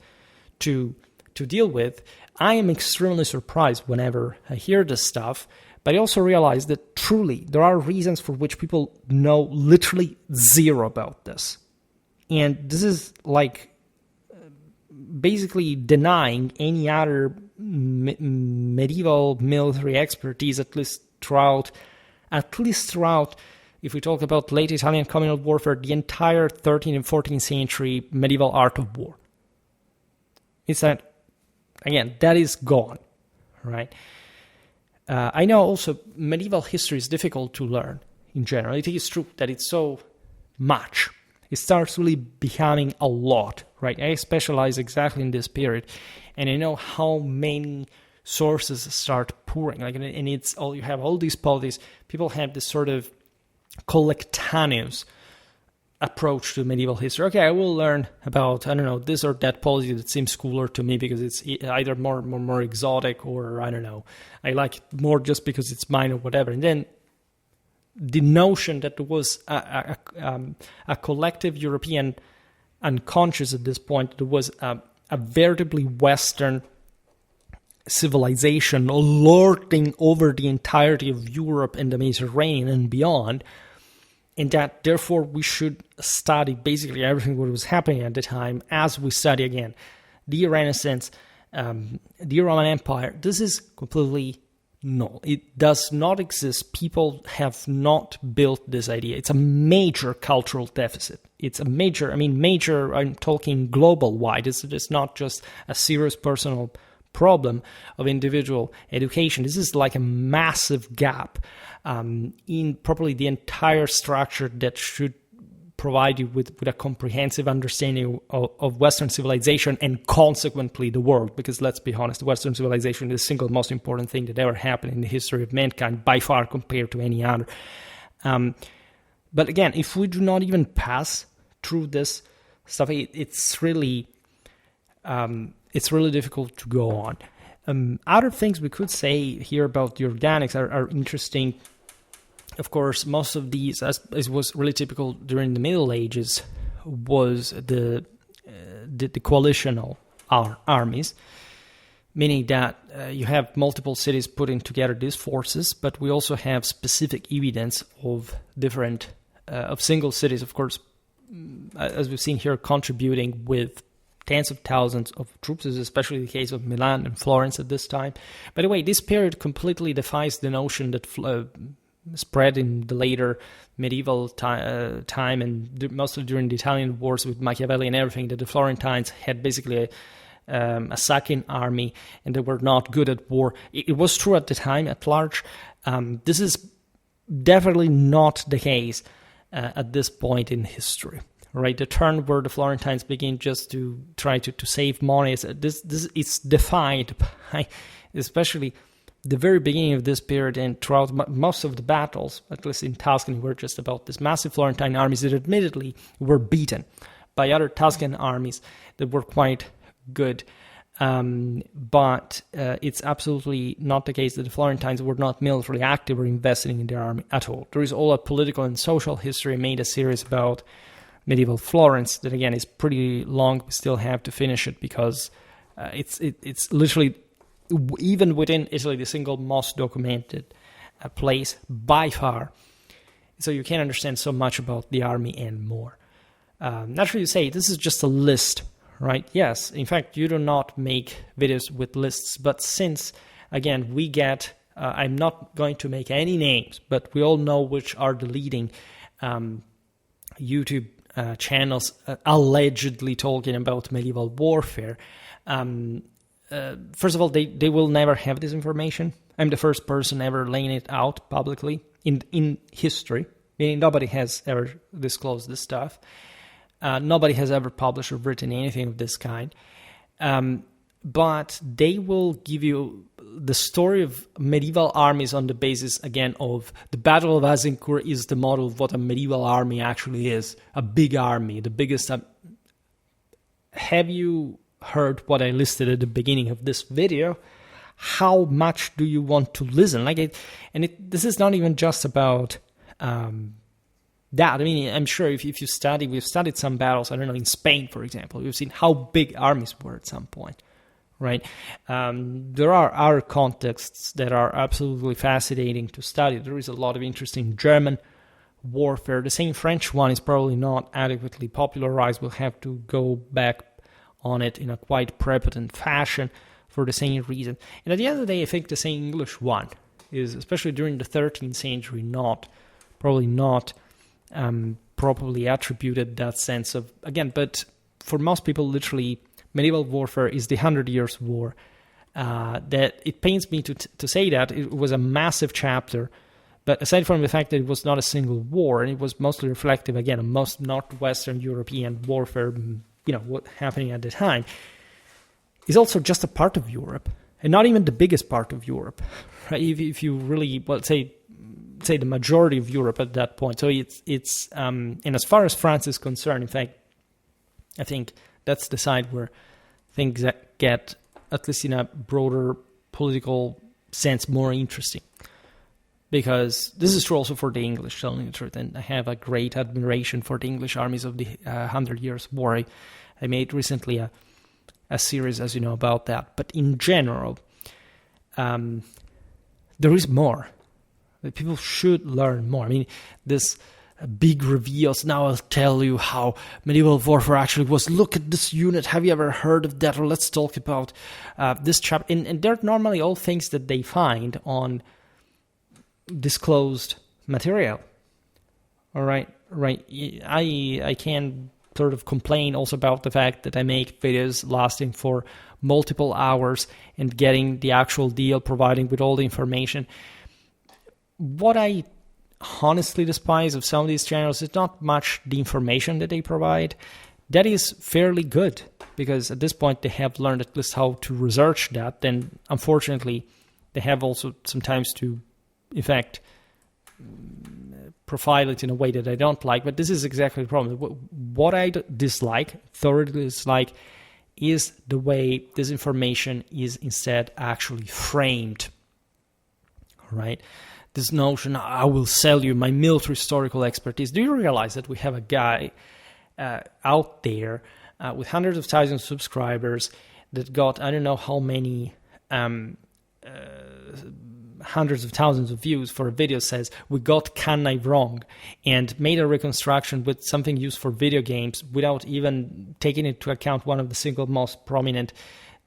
to deal with. I am extremely surprised whenever I hear this stuff, but I also realize that truly there are reasons for which people know literally zero about this. And this is like basically denying any other medieval military expertise, at least throughout, if we talk about late Italian communal warfare, the entire 13th and 14th century medieval art of war. It's that, again, that is gone, right? I know also medieval history is difficult to learn in general. It is true that it's so much. It starts really becoming a lot, right? I specialize exactly in this period, and I know how many sources start pouring. And it's all, you have all these polities. People have this sort of collectaneous approach to medieval history. Okay, I will learn about, this or that policy that seems cooler to me because it's either more exotic, or, I like it more just because it's mine or whatever. And then the notion that there was a collective European unconscious at this point, there was a veritably Western civilization lording over the entirety of Europe and the Mediterranean and beyond, and that therefore we should study basically everything what was happening at the time as we study, again, the Renaissance, the Roman Empire. This is completely null. It does not exist. People have not built this idea. It's a major cultural deficit. it's a major, I'm talking global wide. It's not just a serious personal problem of individual education. This is like a massive gap in probably the entire structure that should provide you with a comprehensive understanding of Western civilization and consequently the world. Because let's be honest, Western civilization is the single most important thing that ever happened in the history of mankind by far compared to any other. But again, if we do not even pass through this stuff, it's really difficult to go on. Other things we could say here about the organics are interesting. Of course, most of these, as was really typical during the Middle Ages, was the coalitional armies, meaning that you have multiple cities putting together these forces, but we also have specific evidence of different of single cities, of course, as we've seen here, contributing with tens of thousands of troops. This is especially the case of Milan and Florence at this time. By the way, this period completely defies the notion that spread in the later medieval time and mostly during the Italian wars with Machiavelli and everything, that the Florentines had basically a second army and they were not good at war. It was true at the time at large. This is definitely not the case at this point in history. Right, the turn where the Florentines begin just to try to save money, it's defined by especially the very beginning of this period and throughout most of the battles, at least in Tuscany, were just about this massive Florentine armies that admittedly were beaten by other Tuscan armies that were quite good. But it's absolutely not the case that the Florentines were not militarily active or investing in their army at all. There is all a political and social history. I made a series about medieval Florence that again is pretty long. We still have to finish it because it's literally, even within Italy, the single most documented place by far. So you can understand so much about the army and more. Naturally, you say this is just a list, right? Yes, in fact, you do not make videos with lists, but since again we get, I'm not going to make any names, but we all know which are the leading YouTube channels allegedly talking about medieval warfare. First of all, they will never have this information. I'm the first person ever laying it out publicly in history, meaning nobody has ever disclosed this stuff. Nobody has ever published or written anything of this kind. But they will give you the story of medieval armies on the basis, again, of the Battle of Azincourt is the model of what a medieval army actually is. A big army, the biggest. Have you heard what I listed at the beginning of this video? How much do you want to listen? This is not even just about that. I mean, I'm sure if you study, we've studied some battles, I don't know, in Spain, for example, we've seen how big armies were at some point. Right, there are other contexts that are absolutely fascinating to study. There is a lot of interesting German warfare. The same French one is probably not adequately popularized. We'll have to go back on it in a quite prepotent fashion for the same reason. And at the end of the day, I think the same English one is, especially during the 13th century, probably not properly attributed that sense of, again, but for most people, literally, medieval warfare is the 100 Years' War. That it pains me to say that it was a massive chapter, but aside from the fact that it was not a single war, and it was mostly reflective, again, of most Northwestern European warfare, what happening at the time, is also just a part of Europe, and not even the biggest part of Europe. Right? If you really, say the majority of Europe at that point. So it's and as far as France is concerned, in fact, I think that's the side where things that get, at least in a broader political sense, more interesting. Because this is true also for the English, telling the truth. And I have a great admiration for the English armies of the 100 Years' War. I made recently a series, as you know, about that. But in general, there is more. People should learn more. I mean, this big reveals. Now I'll tell you how medieval warfare actually was. Look at this unit. Have you ever heard of that? Or let's talk about this chapter. And they're normally all things that they find on disclosed material. All right. right? I can sort of complain also about the fact that I make videos lasting for multiple hours and getting the actual deal, providing with all the information. What I honestly despise of some of these channels is not much the information that they provide. That is fairly good, because at this point they have learned at least how to research that. Then unfortunately they have also sometimes to, in fact, profile it in a way that I don't like. But this is exactly the problem. What I thoroughly dislike, is the way this information is instead actually framed. All right? This notion, I will sell you my military historical expertise. Do you realize that we have a guy out there with hundreds of thousands of subscribers that got, I don't know how many hundreds of thousands of views for a video, says we got Kanai wrong, and made a reconstruction with something used for video games without even taking into account one of the single most prominent,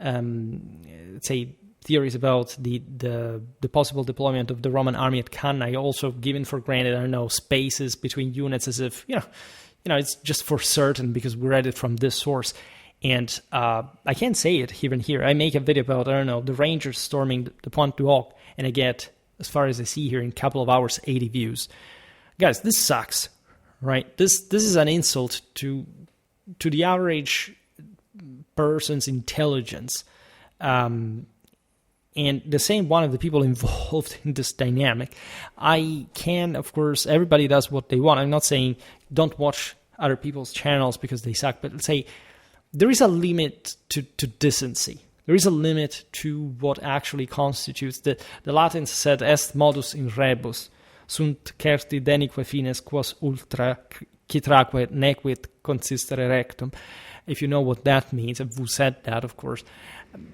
say, theories about the possible deployment of the Roman army at Cannae, also given for granted, I don't know, spaces between units, as if, you know, it's just for certain because we read it from this source. And I can't say it even here. I make a video about, I don't know, the Rangers storming the Pont du Hoc, and I get, as far as I see here, in a couple of hours, 80 views. Guys, this sucks, right? This is an insult to the average person's intelligence. And the same one of the people involved in this dynamic. I can, of course, everybody does what they want. I'm not saying don't watch other people's channels because they suck, but let's say there is a limit to decency. There is a limit to what actually constitutes. The Latins said, est modus in rebus, sunt certi denique fines quos ultra citraque nequit consistere rectum. If you know what that means, and who said that, of course,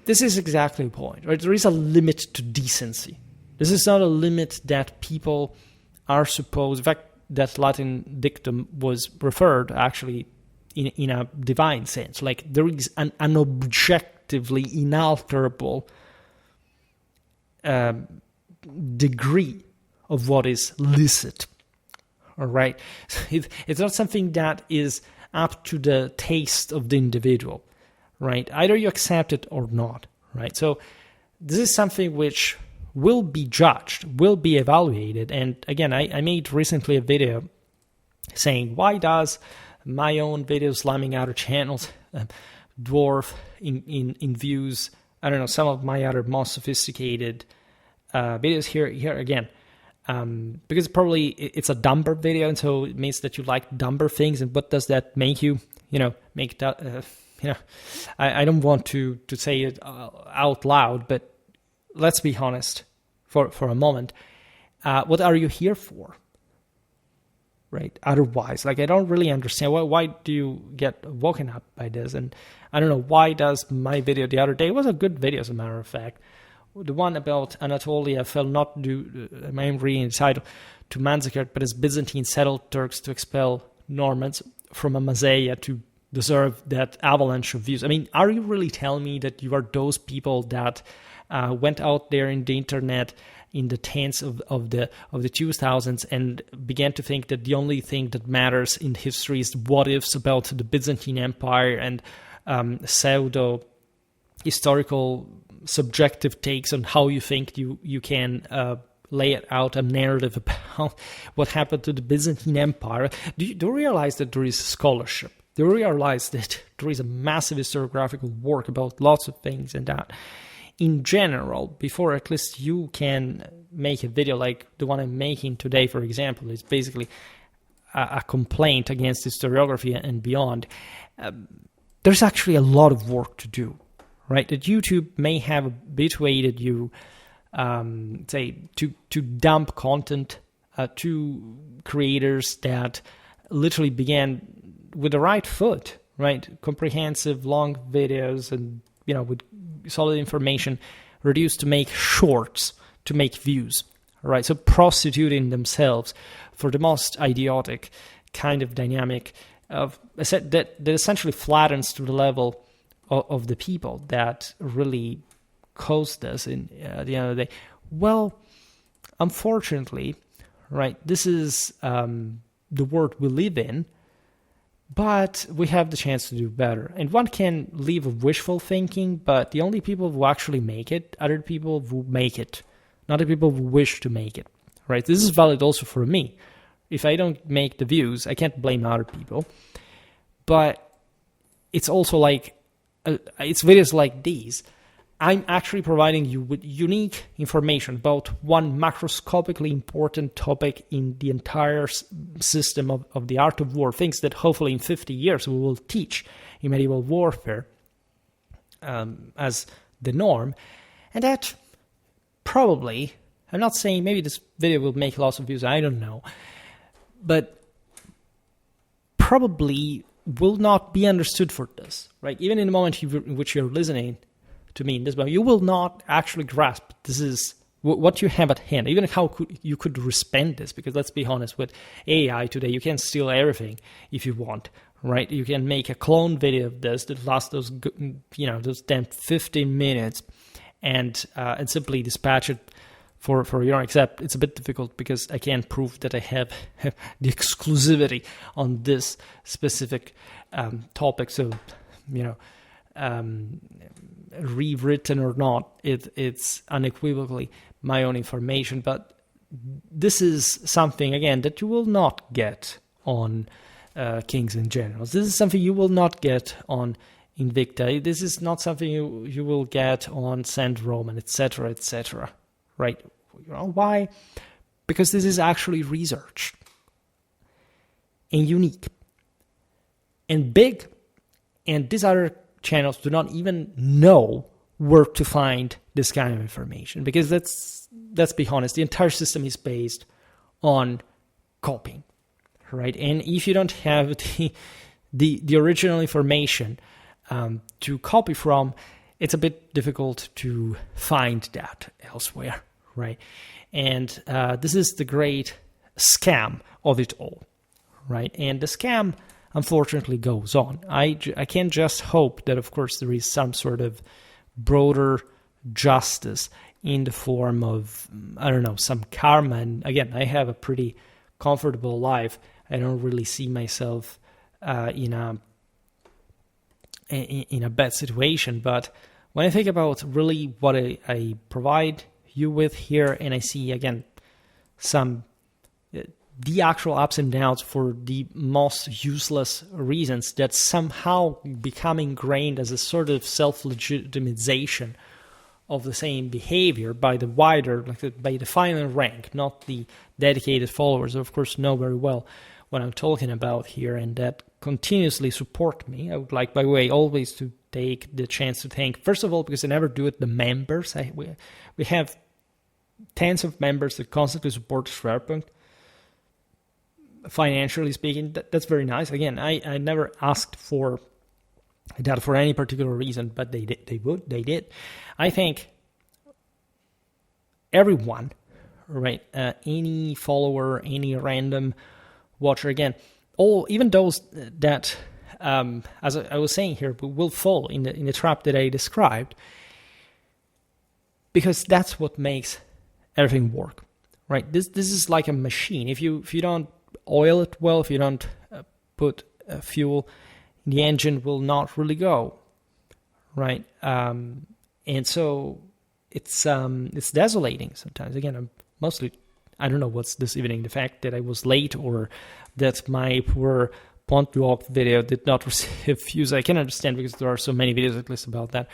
this is exactly the point, right? There is a limit to decency. This is not a limit that people are supposed, in fact, that Latin dictum was referred actually in a divine sense. Like there is an objectively inalterable degree of what is licit, all right? It's not something that is up to the taste of the individual, right? Either you accept it or not, right? So this is something which will be judged, will be evaluated. And again, I made recently a video saying, why does my own video slamming other channels dwarf in views, I don't know, some of my other most sophisticated videos here again? Because probably it's a dumber video, and so it means that you like dumber things. And what does that make you? Make that, I don't want to say it out loud, but let's be honest for a moment. What are you here for? Right? Otherwise, like, I don't really understand why do you get woken up by this? And I don't know, why does my video the other day, it was a good video as a matter of fact, the one about Anatolia fell not due, I'm reading the title, to massacre, but as Byzantine settled Turks to expel Normans from Amazeia to deserve that avalanche of views. I mean, are you really telling me that you are those people that went out there in the internet in the tens of the 2000s and began to think that the only thing that matters in history is what ifs about the Byzantine Empire and pseudo historical subjective takes on how you think you can lay out a narrative about what happened to the Byzantine Empire? Do you realize that there is scholarship? Do you realize that there is a massive historiographical work about lots of things, and that in general, before at least you can make a video like the one I'm making today, for example, is basically a complaint against historiography and beyond, there's actually a lot of work to do, right? That YouTube may have habituated you, say, to dump content to creators that literally began with the right foot, right? Comprehensive, long videos and, with solid information, reduced to make shorts, to make views, right? So prostituting themselves for the most idiotic kind of dynamic that essentially flattens to the level of the people that really caused this at the end of the day. Well, unfortunately, right, this is the world we live in, but we have the chance to do better. And one can live with wishful thinking, but the only people who actually make it are the people who make it, not the people who wish to make it, right? This is valid also for me. If I don't make the views, I can't blame other people. But it's also like, it's videos like these. I'm actually providing you with unique information about one macroscopically important topic in the entire system of the art of war, things that hopefully in 50 years we will teach in medieval warfare as the norm. And that probably, I'm not saying maybe this video will make lots of views, I don't know, but probably will not be understood for this, right? Even in the moment in which you're listening to me in this moment, you will not actually grasp this is what you have at hand, even how you could respond this, because let's be honest, with AI today, you can steal everything if you want, right? You can make a clone video of this that lasts those 10, 15 minutes and simply dispatch it for your, except it's a bit difficult because I can't prove that I have the exclusivity on this specific topic. So, rewritten or not, it's unequivocally my own information. But this is something, again, that you will not get on Kings and Generals. This is something you will not get on Invicta. This is not something you will get on Saint Roman, etc., etc., right? You know why? Because this is actually research and unique and big, and these other channels do not even know where to find this kind of information, because let's be honest, the entire system is based on copying, right? And if you don't have the original information to copy from, it's a bit difficult to find that elsewhere, right? And this is the great scam of it all, right? And the scam, unfortunately, goes on. I can just hope that, of course, there is some sort of broader justice in the form of, I don't know, some karma. And again, I have a pretty comfortable life. I don't really see myself in a bad situation. But when I think about really what I provide you with here, and I see, again, the actual ups and downs for the most useless reasons that somehow become ingrained as a sort of self-legitimization of the same behavior by the wider, by the final rank, not the dedicated followers who, of course, know very well what I'm talking about here and that continuously support me. I would like, by the way, always to take the chance to thank, first of all, because I never do it, the members. We have tens of members that constantly support Schwerpunkt. Financially speaking, that's very nice. Again, I never asked for that for any particular reason, but they did. I thank everyone, right? Any follower, any random watcher, again, even those that, as I was saying here, will fall in the trap that I described, because that's what makes everything work, right? This is like a machine. If you don't oil it well, if you don't put fuel, the engine will not really go, right? And so it's desolating sometimes. Again, I don't know what's this evening, the fact that I was late or that my poor Pont du Hoc video did not receive views. I can understand because there are so many videos at least about that.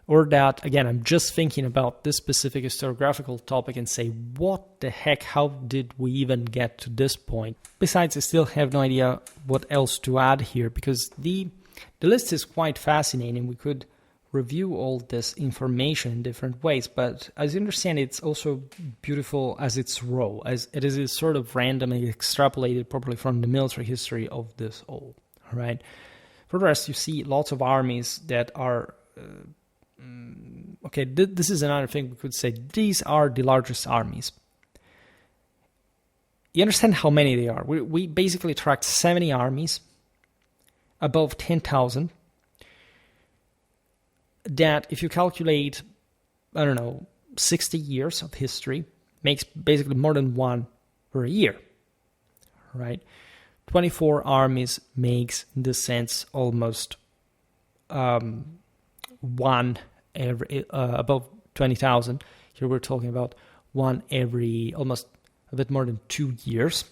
Or that, again, I'm just thinking about this specific historiographical topic and say, what the heck, how did we even get to this point? Besides, I still have no idea what else to add here, because the list is quite fascinating. We could review all this information in different ways, but as you understand, it's also beautiful as it's raw, as it is sort of randomly extrapolated properly from the military history of this all, right? For the rest, you see lots of armies that are... okay, this is another thing we could say. These are the largest armies. You understand how many they are. We basically tracked 70 armies, above 10,000, that if you calculate, 60 years of history, makes basically more than one per year, right? 24 armies makes, in this sense, almost one every above 20,000. Here we're talking about one every almost a bit more than 2 years.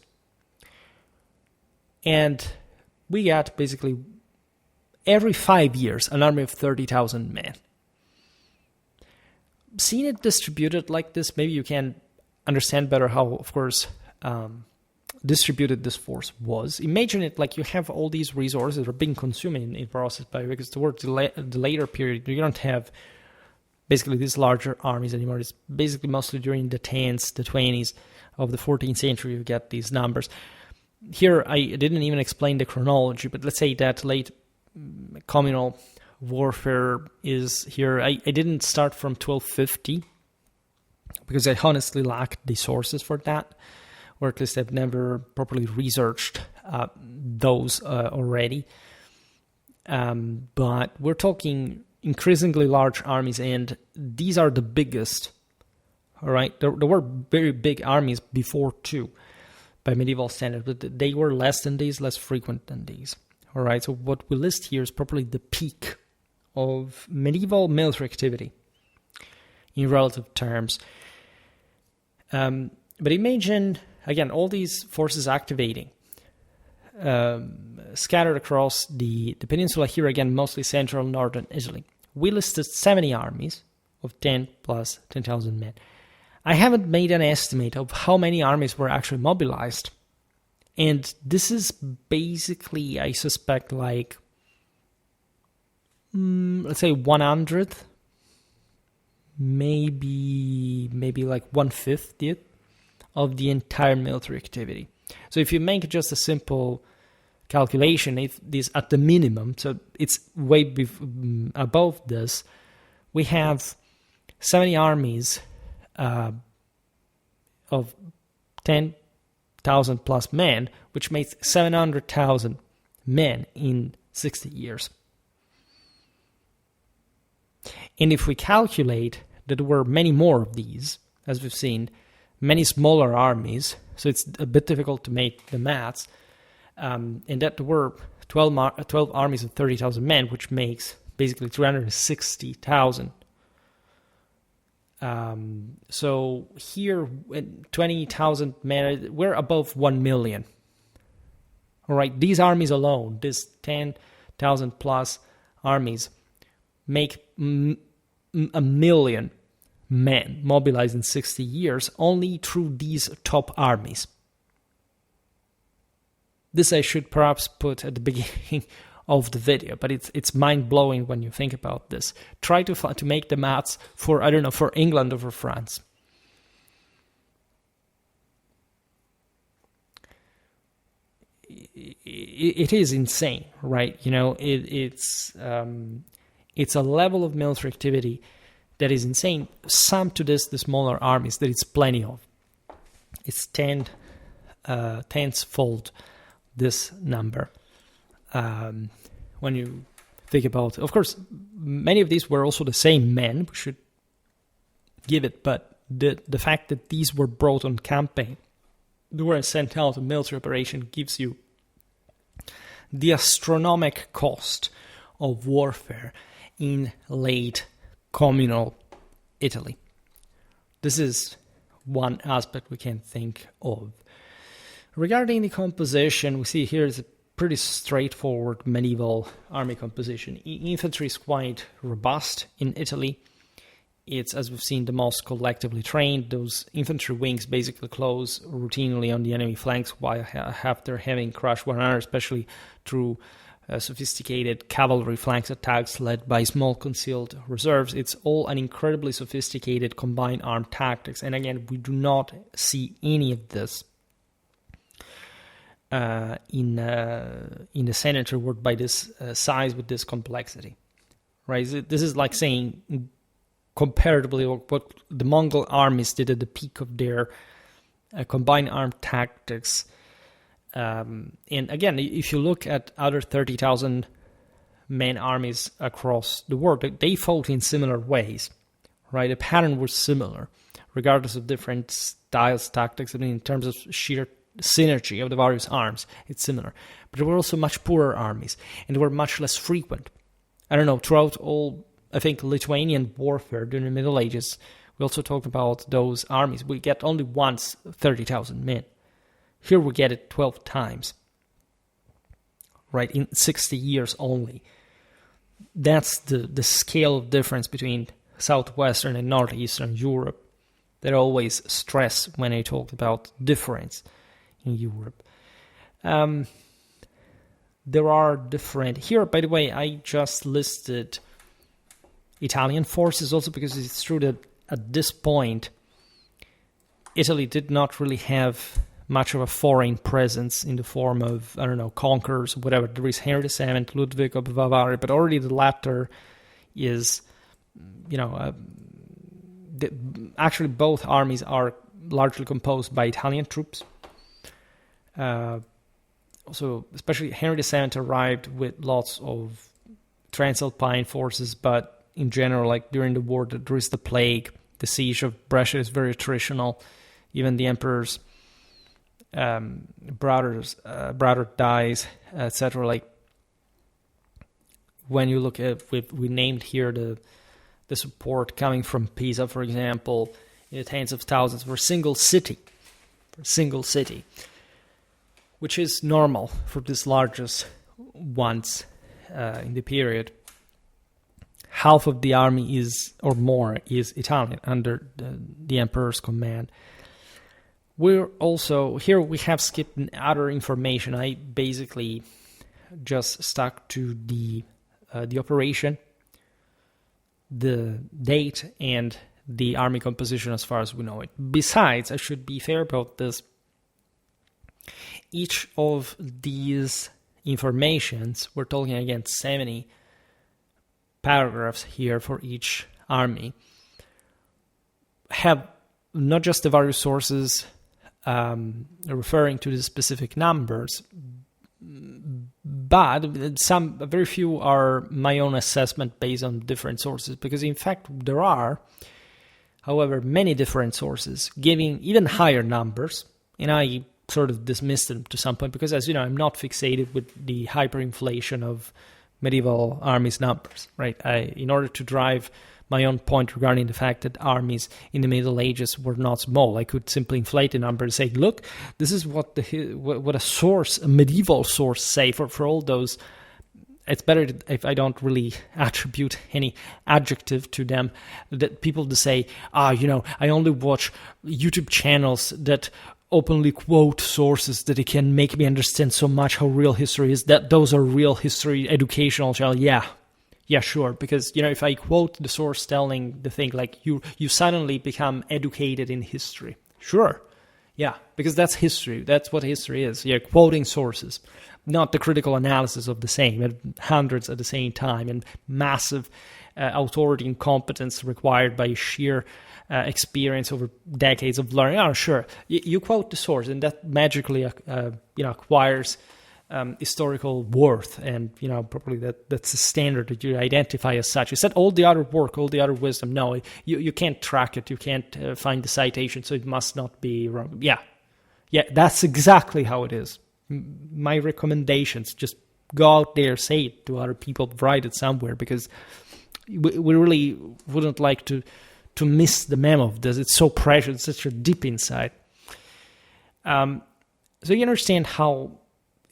And we got basically every 5 years an army of 30,000 men. Seeing it distributed like this, maybe you can understand better how, of course, distributed this force was. Imagine it like you have all these resources that are being consumed in process by, because towards the later period, you don't have basically these larger armies anymore. It's basically mostly during the 10s, the 20s of the 14th century you get these numbers. Here, I didn't even explain the chronology, but let's say that late communal warfare is here. I didn't start from 1250 because I honestly lacked the sources for that, or at least I've never properly researched those already. But we're talking increasingly large armies, and these are the biggest. All right, there were very big armies before too, by medieval standards, but they were less than these, less frequent than these. All right, so what we list here is probably the peak of medieval military activity in relative terms. But imagine, again, all these forces activating, scattered across the peninsula here, again, mostly central northern Italy. We listed 70 armies of 10 plus 10,000 men. I haven't made an estimate of how many armies were actually mobilized. And this is basically, I suspect, like, let's say 100, maybe like 1/50 of the entire military activity. So if you make just a simple calculation, if this at the minimum, so it's way above this, we have 70 armies of 10,000 plus men, which makes 700,000 men in 60 years. And if we calculate that there were many more of these, as we've seen, many smaller armies, so it's a bit difficult to make the maths, and that there were 12 armies of 30,000 men, which makes basically 360,000. So here, 20,000 men, we're above 1 million. All right, these armies alone, these 10,000 plus armies, make a million men mobilized in 60 years only through these top armies. This I should perhaps put at the beginning of the video, but it's mind-blowing when you think about this. Try to make the maths for, I don't know, for England or for France. It is insane, right? You know, it's a level of military activity that is insane. Sum to this the smaller armies that it's plenty of. It's tenfold this number. When you think about, of course, many of these were also the same men. We should give it, but the fact that these were brought on campaign, they were sent out on military operation, gives you the astronomical cost of warfare in late communal Italy. This is one aspect we can think of. Regarding the composition, we see here is a pretty straightforward medieval army composition. Infantry is quite robust in Italy. It's, as we've seen, the most collectively trained. Those infantry wings basically close routinely on the enemy flanks while after having crushed one another, especially through sophisticated cavalry flanks attacks led by small concealed reserves. It's all an incredibly sophisticated combined armed tactics. And again, we do not see any of this in the Senator work by this size with this complexity, right? This is like saying comparatively what the Mongol armies did at the peak of their combined armed tactics. And again, if you look at other 30,000 man armies across the world, they fought in similar ways, right? The pattern was similar, regardless of different styles, tactics. I mean, in terms of sheer synergy of the various arms, it's similar. But there were also much poorer armies, and they were much less frequent. I don't know, throughout all, I think, Lithuanian warfare during the Middle Ages, we also talk about those armies. We get only once 30,000 men. Here we get it 12 times, right, in 60 years only. That's the scale of difference between southwestern and northeastern Europe that I always stress when I talk about difference in Europe. There are different... Here, by the way, I just listed Italian forces also because it's true that at this point, Italy did not really have much of a foreign presence in the form of, I don't know, conquerors, whatever. There is Henry VII, Ludwig of Bavaria, but already the latter is, actually both armies are largely composed by Italian troops. Also, especially Henry VII arrived with lots of Transalpine forces, but in general, like during the war, there is the plague. The siege of Brescia is very traditional. Even the emperor's brother dies, etc. Like when you look at, we named here the support coming from Pisa, for example, in the tens of thousands for a single city, which is normal for these largest ones in the period. Half of the army is, or more, is Italian under the emperor's command. We're also, here we have skipped other information. I basically just stuck to the operation, the date, and the army composition as far as we know it. Besides, I should be fair about this, each of these informations, we're talking again 70 paragraphs here for each army, have not just the various sources referring to the specific numbers, but very few are my own assessment based on different sources, because in fact there are, however, many different sources giving even higher numbers, and I sort of dismissed them to some point because, as you know, I'm not fixated with the hyperinflation of medieval armies' numbers, right? In order to drive my own point regarding the fact that armies in the Middle Ages were not small, I could simply inflate the number and say, look, this is what a medieval source say for all those. It's better if I don't really attribute any adjective to them, that people to say, I only watch YouTube channels that openly quote sources that it can make me understand so much how real history is, that those are real history educational channels. Yeah, sure. Because, if I quote the source telling the thing, like you suddenly become educated in history. Sure. Yeah, because that's history. That's what history is. You're quoting sources, not the critical analysis of the same, and hundreds at the same time, and massive authority and competence required by sheer experience over decades of learning. Oh, sure. You quote the source, and that magically acquires historical worth, and probably that's a standard that you identify as such. You said all the other work, all the other wisdom. No, you can't track it. You can't find the citation, so it must not be wrong. Yeah, that's exactly how it is. My recommendations: just go out there, say it to other people, write it somewhere, because we really wouldn't like to miss the memo of this. It's so precious, it's such a deep insight. So you understand how,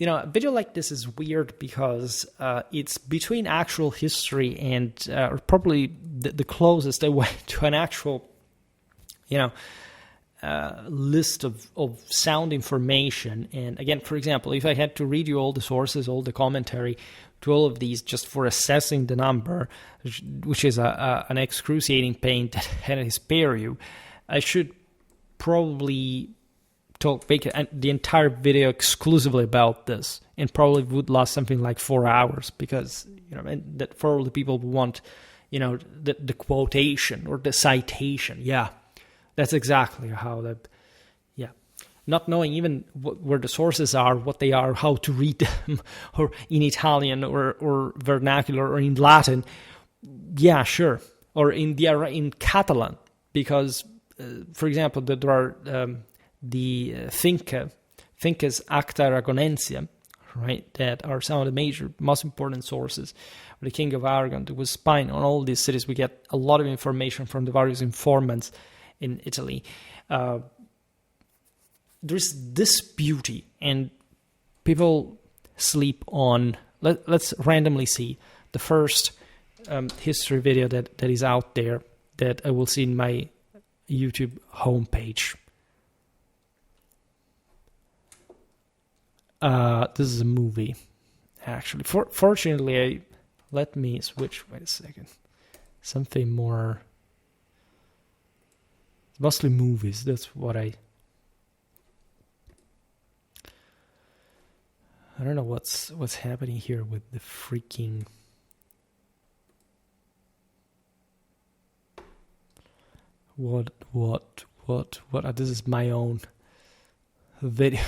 a video like this is weird because it's between actual history and or probably the closest I went to an actual, list of sound information. And again, for example, if I had to read you all the sources, all the commentary to all of these just for assessing the number, which is an excruciating pain that I spare you, I should probably make the entire video exclusively about this, and probably would last something like 4 hours, because and that for all the people who want the quotation or the citation. Yeah, that's exactly how that. Yeah, not knowing even where the sources are, what they are, how to read them, or in Italian or vernacular or in Latin. Yeah, sure, or in Catalan, because for example there are the Finca think as Acta Aragonensia, right, that are some of the major, most important sources of the King of Aragon that was spying on all these cities. We get a lot of information from the various informants in Italy. There's this beauty, and people sleep on. Let's randomly see the first history video that is out there that I will see in my YouTube homepage. This is a movie, actually. Fortunately, let me switch. Wait a second. Something more. Mostly movies. That's what I don't know what's happening here with the freaking. What? This is my own video.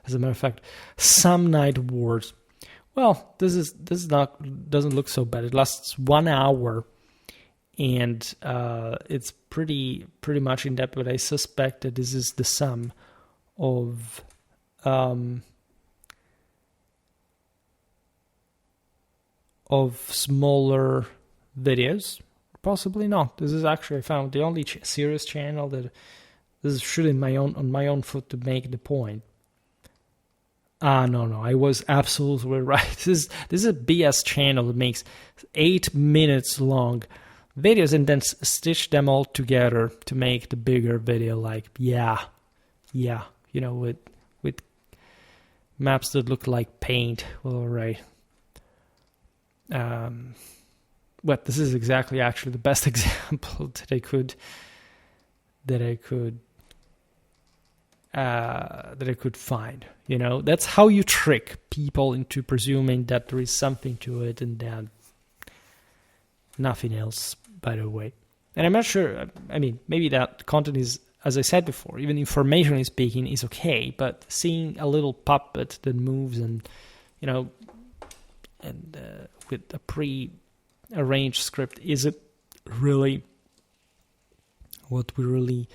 As a matter of fact, Some Night Wars. Well, this doesn't look so bad. It lasts 1 hour, and it's pretty much in depth. But I suspect that this is the sum of smaller videos. Possibly not. This is actually, I found, the only serious channel that this is shooting on my own foot to make the point. No, I was absolutely right. This is a BS channel that makes 8 minutes long videos and then stitch them all together to make the bigger video. Like, yeah, with maps that look like paint. Well, all right. But this is exactly actually the best example that I could find. That's how you trick people into presuming that there is something to it and then nothing else, by the way. And I'm not sure, I mean, maybe that content is, as I said before, even informationally speaking, is okay, but seeing a little puppet that moves and, with a pre-arranged script, is it really what we really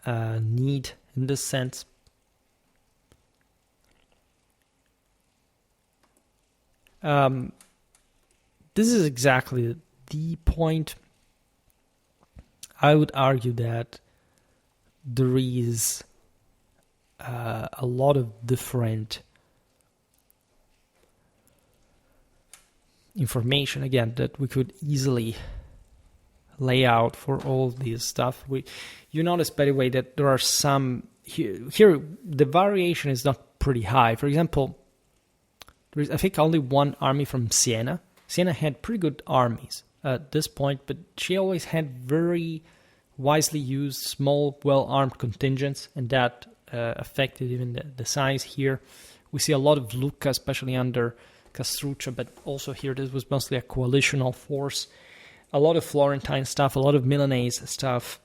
need in this sense? This is exactly the point. I would argue that there is a lot of different information, again, that we could easily lay out for all this stuff. You notice, by the way, that there are some here the variation is not pretty high. For example, there is, I think, only one army from Siena. Siena had pretty good armies at this point, but she always had very wisely used small, well-armed contingents, and that affected even the size here. We see a lot of Lucca, especially under Castruccio, but also here this was mostly a coalitional force. A lot of Florentine stuff, a lot of Milanese stuff.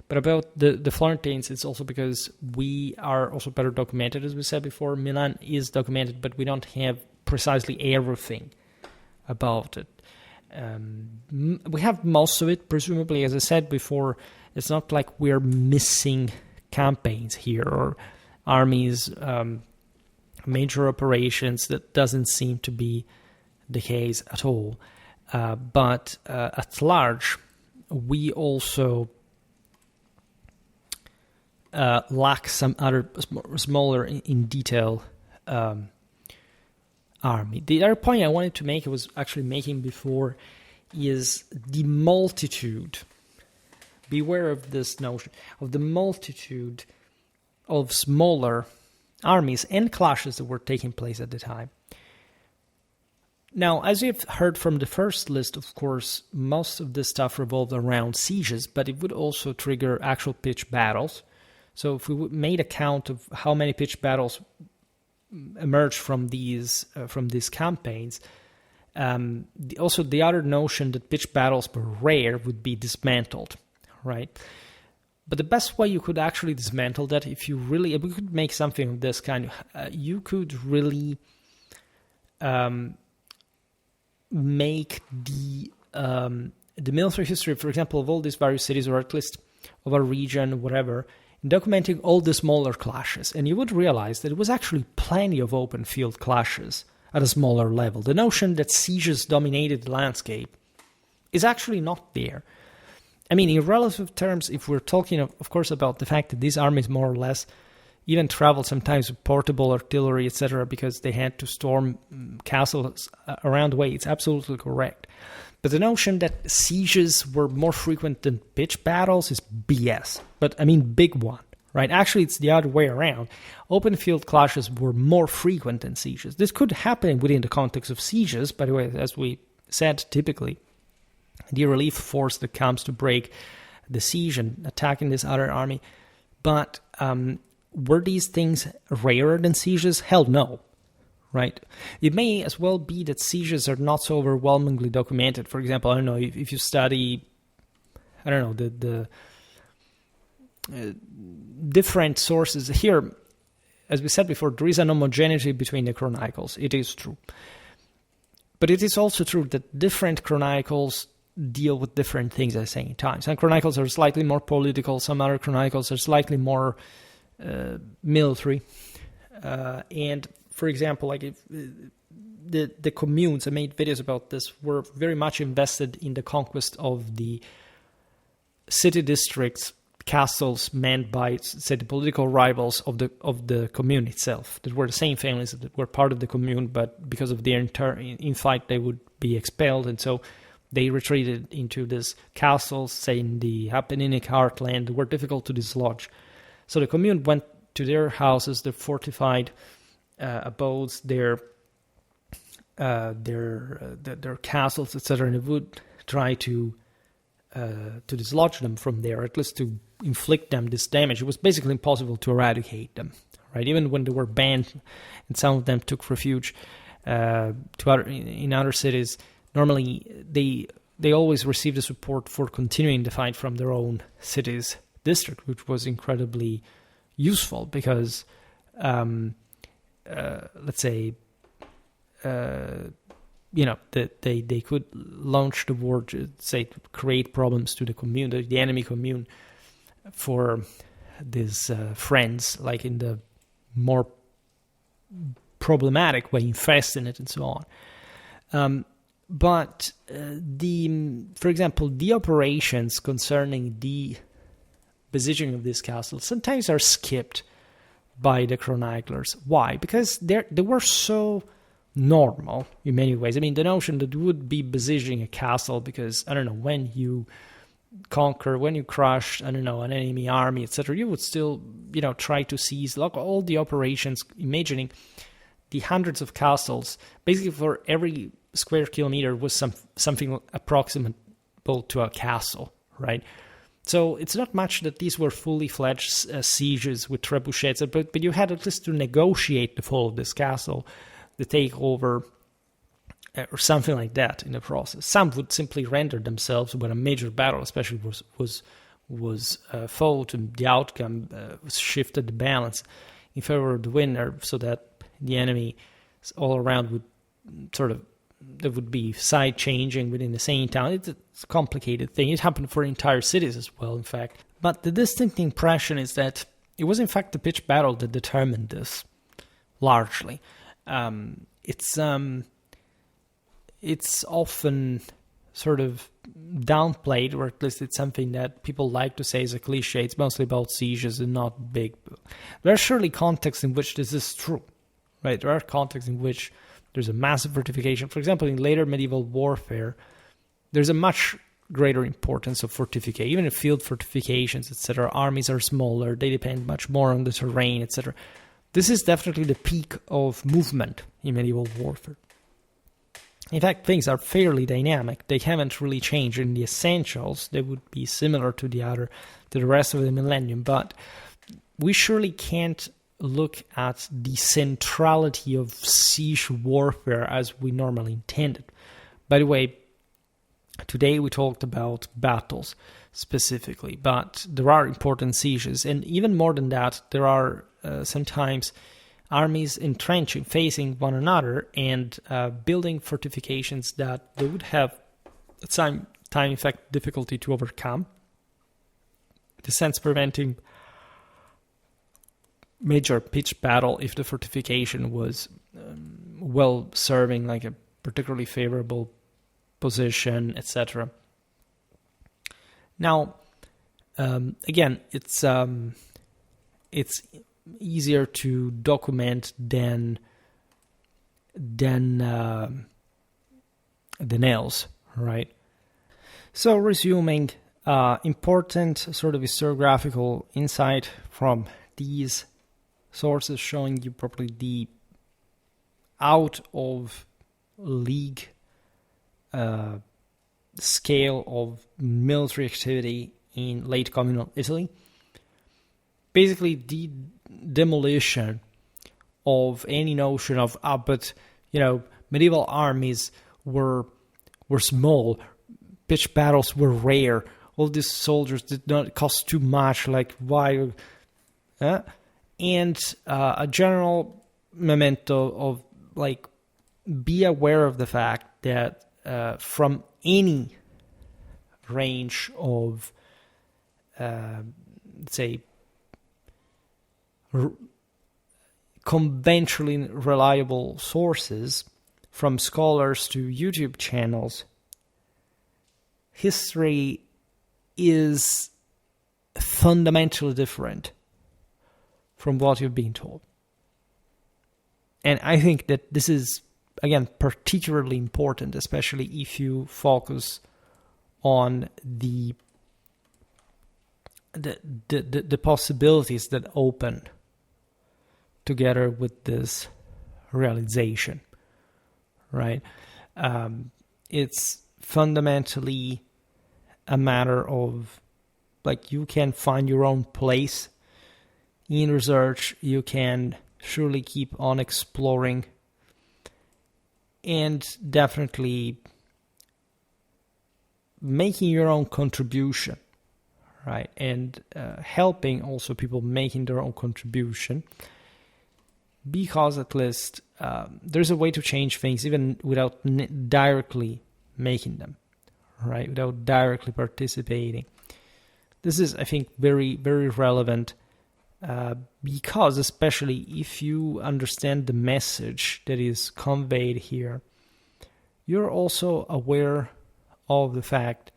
But about the Florentines, it's also because we are also better documented, as we said before. Milan is documented, but we don't have precisely everything about it. We have most of it, presumably, as I said before. It's not like we're missing campaigns here or armies, major operations. That doesn't seem to be the case at all. But at large, we also lack some other smaller in detail army. The other point I wanted to make, I was actually making before, is the multitude. Beware of this notion of the multitude of smaller armies and clashes that were taking place at the time. Now, as you've heard from the first list, of course, most of this stuff revolved around sieges, but it would also trigger actual pitched battles. So if we made a count of how many pitched battles emerged from these campaigns, also the other notion that pitched battles were rare would be dismantled, right? But the best way you could actually dismantle that, if we could make something of this kind, you could really make the military history, for example, of all these various cities, or at least of a region, whatever, documenting all the smaller clashes. And you would realize that it was actually plenty of open field clashes at a smaller level. The notion that sieges dominated the landscape is actually not there. I mean, in relative terms, if we're talking, of course, about the fact that these armies more or less even traveled sometimes with portable artillery, etc., because they had to storm castles around the way, it's absolutely correct. But the notion that sieges were more frequent than pitched battles is BS. But I mean, big one, right? Actually, it's the other way around. Open field clashes were more frequent than sieges. This could happen within the context of sieges, by the way, as we said, typically. The relief force that comes to break the siege and attacking this other army. But were these things rarer than sieges? Hell no. Right? It may as well be that sieges are not so overwhelmingly documented. For example, I don't know, if you study, I don't know, the different sources. Here, as we said before, there is an homogeneity between the chronicles. It is true. But it is also true that different chronicles deal with different things at the same time. Some chronicles are slightly more political, some other chronicles are slightly more military. And for example, like if the communes, I made videos about this, were very much invested in the conquest of the city districts, castles manned by, say, the political rivals of the commune itself. That were the same families that were part of the commune, but because of their infight, they would be expelled, and so they retreated into these castles, say in the Apenninic heartland, that were difficult to dislodge. So the commune went to their houses, their fortified abodes, their castles, etc., and it would try to dislodge them from there, at least to inflict them this damage. It was basically impossible to eradicate them, right? Even when they were banned, and some of them took refuge in other cities. Normally, they always received the support for continuing the fight from their own city's district, which was incredibly useful because. Let's say, that they could launch the war, say, to create problems to the commune, the enemy commune, for these friends, like in the more problematic way, infesting it and so on. But for example, the operations concerning the besieging of these castles sometimes are skipped by the chroniclers. Why? Because they were so normal in many ways. I mean, the notion that you would be besieging a castle because, I don't know, when you conquer, when you crush, I don't know, an enemy army, etc., you would still, try to seize all the operations, imagining the hundreds of castles. Basically, for every square kilometer was something approximable to a castle, right? So it's not much that these were fully fledged sieges with trebuchets, but you had at least to negotiate the fall of this castle, the takeover, or something like that in the process. Some would simply render themselves when a major battle, especially was fought, and the outcome shifted the balance in favor of the winner, so that the enemy all around would there would be side changing within the same town. It's a complicated thing. It happened for entire cities as well, in fact. But the distinct impression is that it was in fact the pitched battle that determined this, largely. It's often sort of downplayed, or at least it's something that people like to say is a cliche. It's mostly about sieges and not big. There are surely contexts in which this is true, right? There are contexts in which there's a massive fortification. For example, in later medieval warfare, there's a much greater importance of fortification. Even in field fortifications, etc., armies are smaller. They depend much more on the terrain, etc. This is definitely the peak of movement in medieval warfare. In fact, things are fairly dynamic. They haven't really changed in the essentials. They would be similar to the rest of the millennium, but we surely can't look at the centrality of siege warfare as we normally intended. By the way, today we talked about battles specifically, but there are important sieges, and even more than that, there are sometimes armies entrenching, facing one another, and building fortifications that they would have at some time, in fact, difficulty to overcome. In the sense, preventing major pitched battle if the fortification was well serving, like a particularly favorable position, etc. Now, again, it's easier to document than else, right? So, resuming, important sort of historiographical insight from these sources showing you probably the out of league scale of military activity in late communal Italy. Basically, the demolition of any notion of but medieval armies were small, pitched battles were rare, all these soldiers did not cost too much, like why? And a general memento of like, be aware of the fact that from any range of, say, conventionally reliable sources, from scholars to YouTube channels, history is fundamentally different from what you've been told. And I think that this is, again, particularly important, especially if you focus on the possibilities that open together with this realization, right? It's fundamentally a matter of, like, you can find your own place in research, you can surely keep on exploring, and definitely making your own contribution, right? And helping also people making their own contribution, because at least there's a way to change things even without directly making them, right? Without directly participating. This is, I think, very, very relevant because, especially if you understand the message that is conveyed here, you're also aware of the fact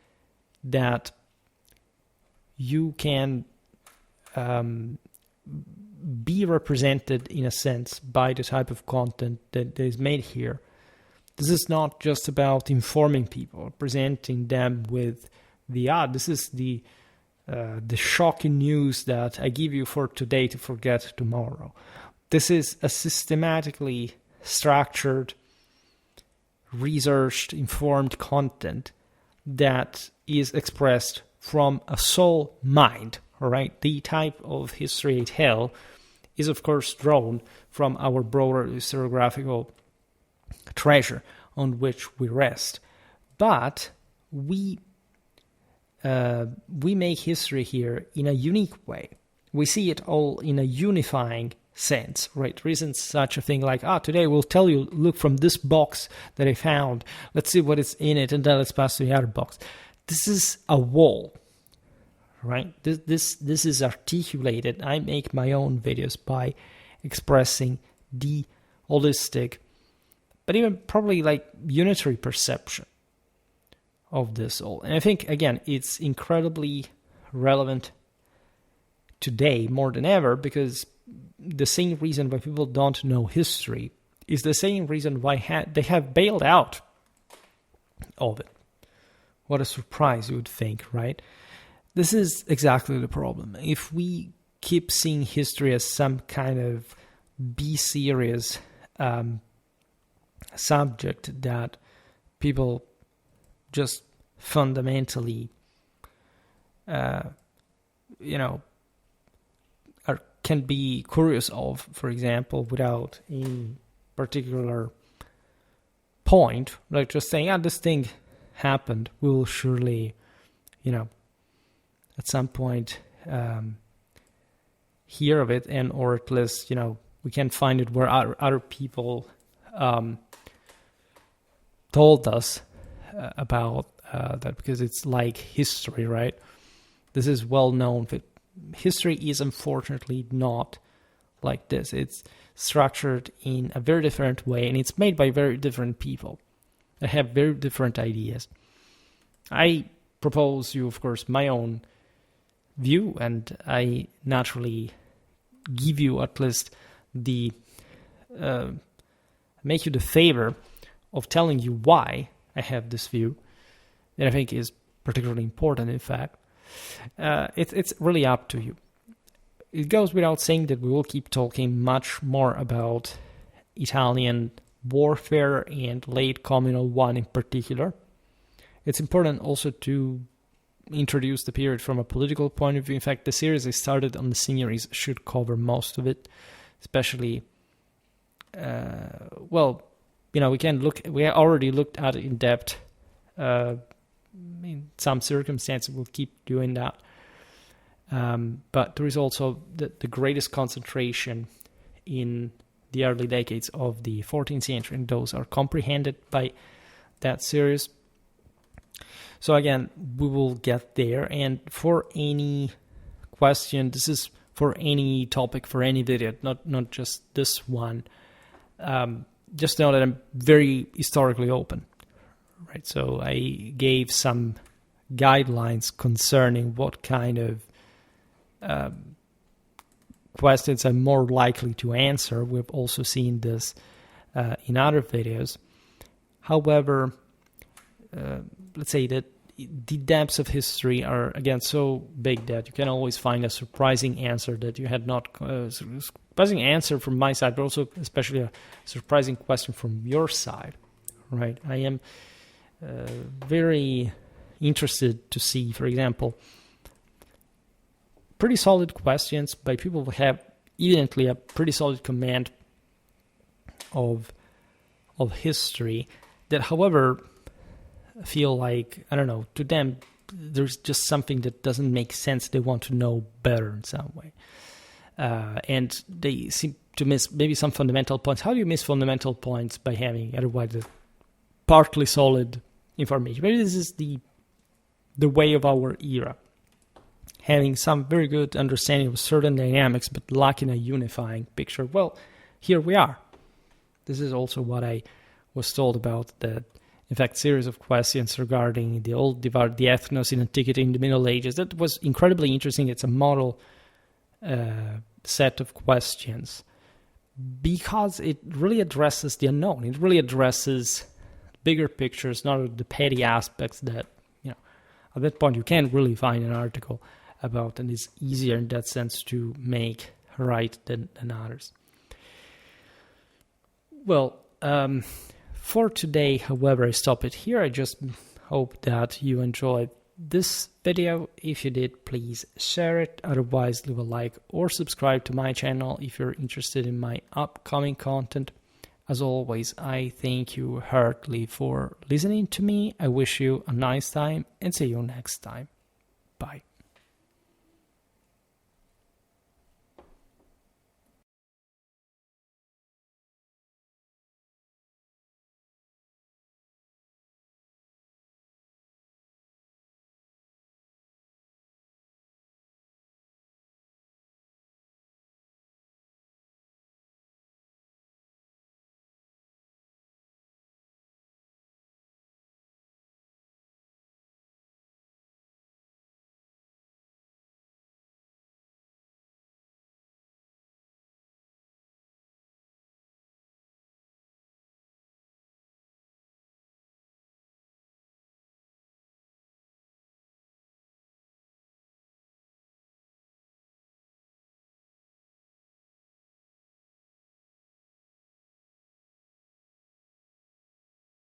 that you can be represented, in a sense, by the type of content that is made here. This is not just about informing people, presenting them with this is the shocking news that I give you for today to forget tomorrow. This is a systematically structured, researched, informed content that is expressed from a sole mind, all right? The type of history I tell is, of course, drawn from our broader historiographical treasure on which we rest. But we make history here in a unique way. We see it all in a unifying sense, right? There isn't such a thing like, today we'll tell you, look from this box that I found, let's see what is in it, and then let's pass to the other box. This is a wall, right? This is articulated. I make my own videos by expressing the holistic, but even probably like unitary perception of this all. And I think, again, it's incredibly relevant today more than ever, because the same reason why people don't know history is the same reason why they have bailed out of it. What a surprise, you would think, right? This is exactly the problem. If we keep seeing history as some kind of B-series subject that people just fundamentally, can be curious of, for example, without any particular point, like just saying, this thing happened, we will surely, at some point hear of it, and or at least, we can find it where other people told us about that, because it's like history, right? This is well known. But history is unfortunately not like this. It's structured in a very different way, and it's made by very different people that have very different ideas. I propose you, of course, my own view, and I naturally give you at least the make you the favor of telling you why I have this view that I think is particularly important. In fact, it's really up to you. It goes without saying that we will keep talking much more about Italian warfare and late communal one in particular. It's important also to introduce the period from a political point of view. In fact, the series I started on the series should cover most of it, especially, we already looked at it in depth. In some circumstances, we'll keep doing that. But there is also the greatest concentration in the early decades of the 14th century, and those are comprehended by that series. So again, we will get there, and for any question, this is for any topic, for any video, not just this one, just know that I'm very historically open, right? So I gave some guidelines concerning what kind of questions I'm more likely to answer. We've also seen this in other videos. However, let's say that the depths of history are, again, so big that you can always find a surprising answer that you had not, surprising answer from my side, but also especially a surprising question from your side, right? I am very interested to see, for example, pretty solid questions by people who have evidently a pretty solid command of history that, however, feel like, I don't know, to them, there's just something that doesn't make sense. They want to know better in some way. And they seem to miss maybe some fundamental points. How do you miss fundamental points by having otherwise a partly solid information? Maybe this is the way of our era. Having some very good understanding of certain dynamics, but lacking a unifying picture. Well, here we are. This is also what I was told about the, in fact, series of questions regarding the old divide, the ethnos in antiquity in the Middle Ages. That was incredibly interesting. It's a model set of questions because it really addresses the unknown. It really addresses bigger pictures, not the petty aspects that, at that point you can't really find an article about, and it's easier in that sense to make right than others. Well, for today, however, I stop it here. I just hope that you enjoyed this video. If you did, please share it. Otherwise, leave a like or subscribe to my channel if you're interested in my upcoming content. As always, I thank you heartily for listening to me. I wish you a nice time and see you next time. Bye.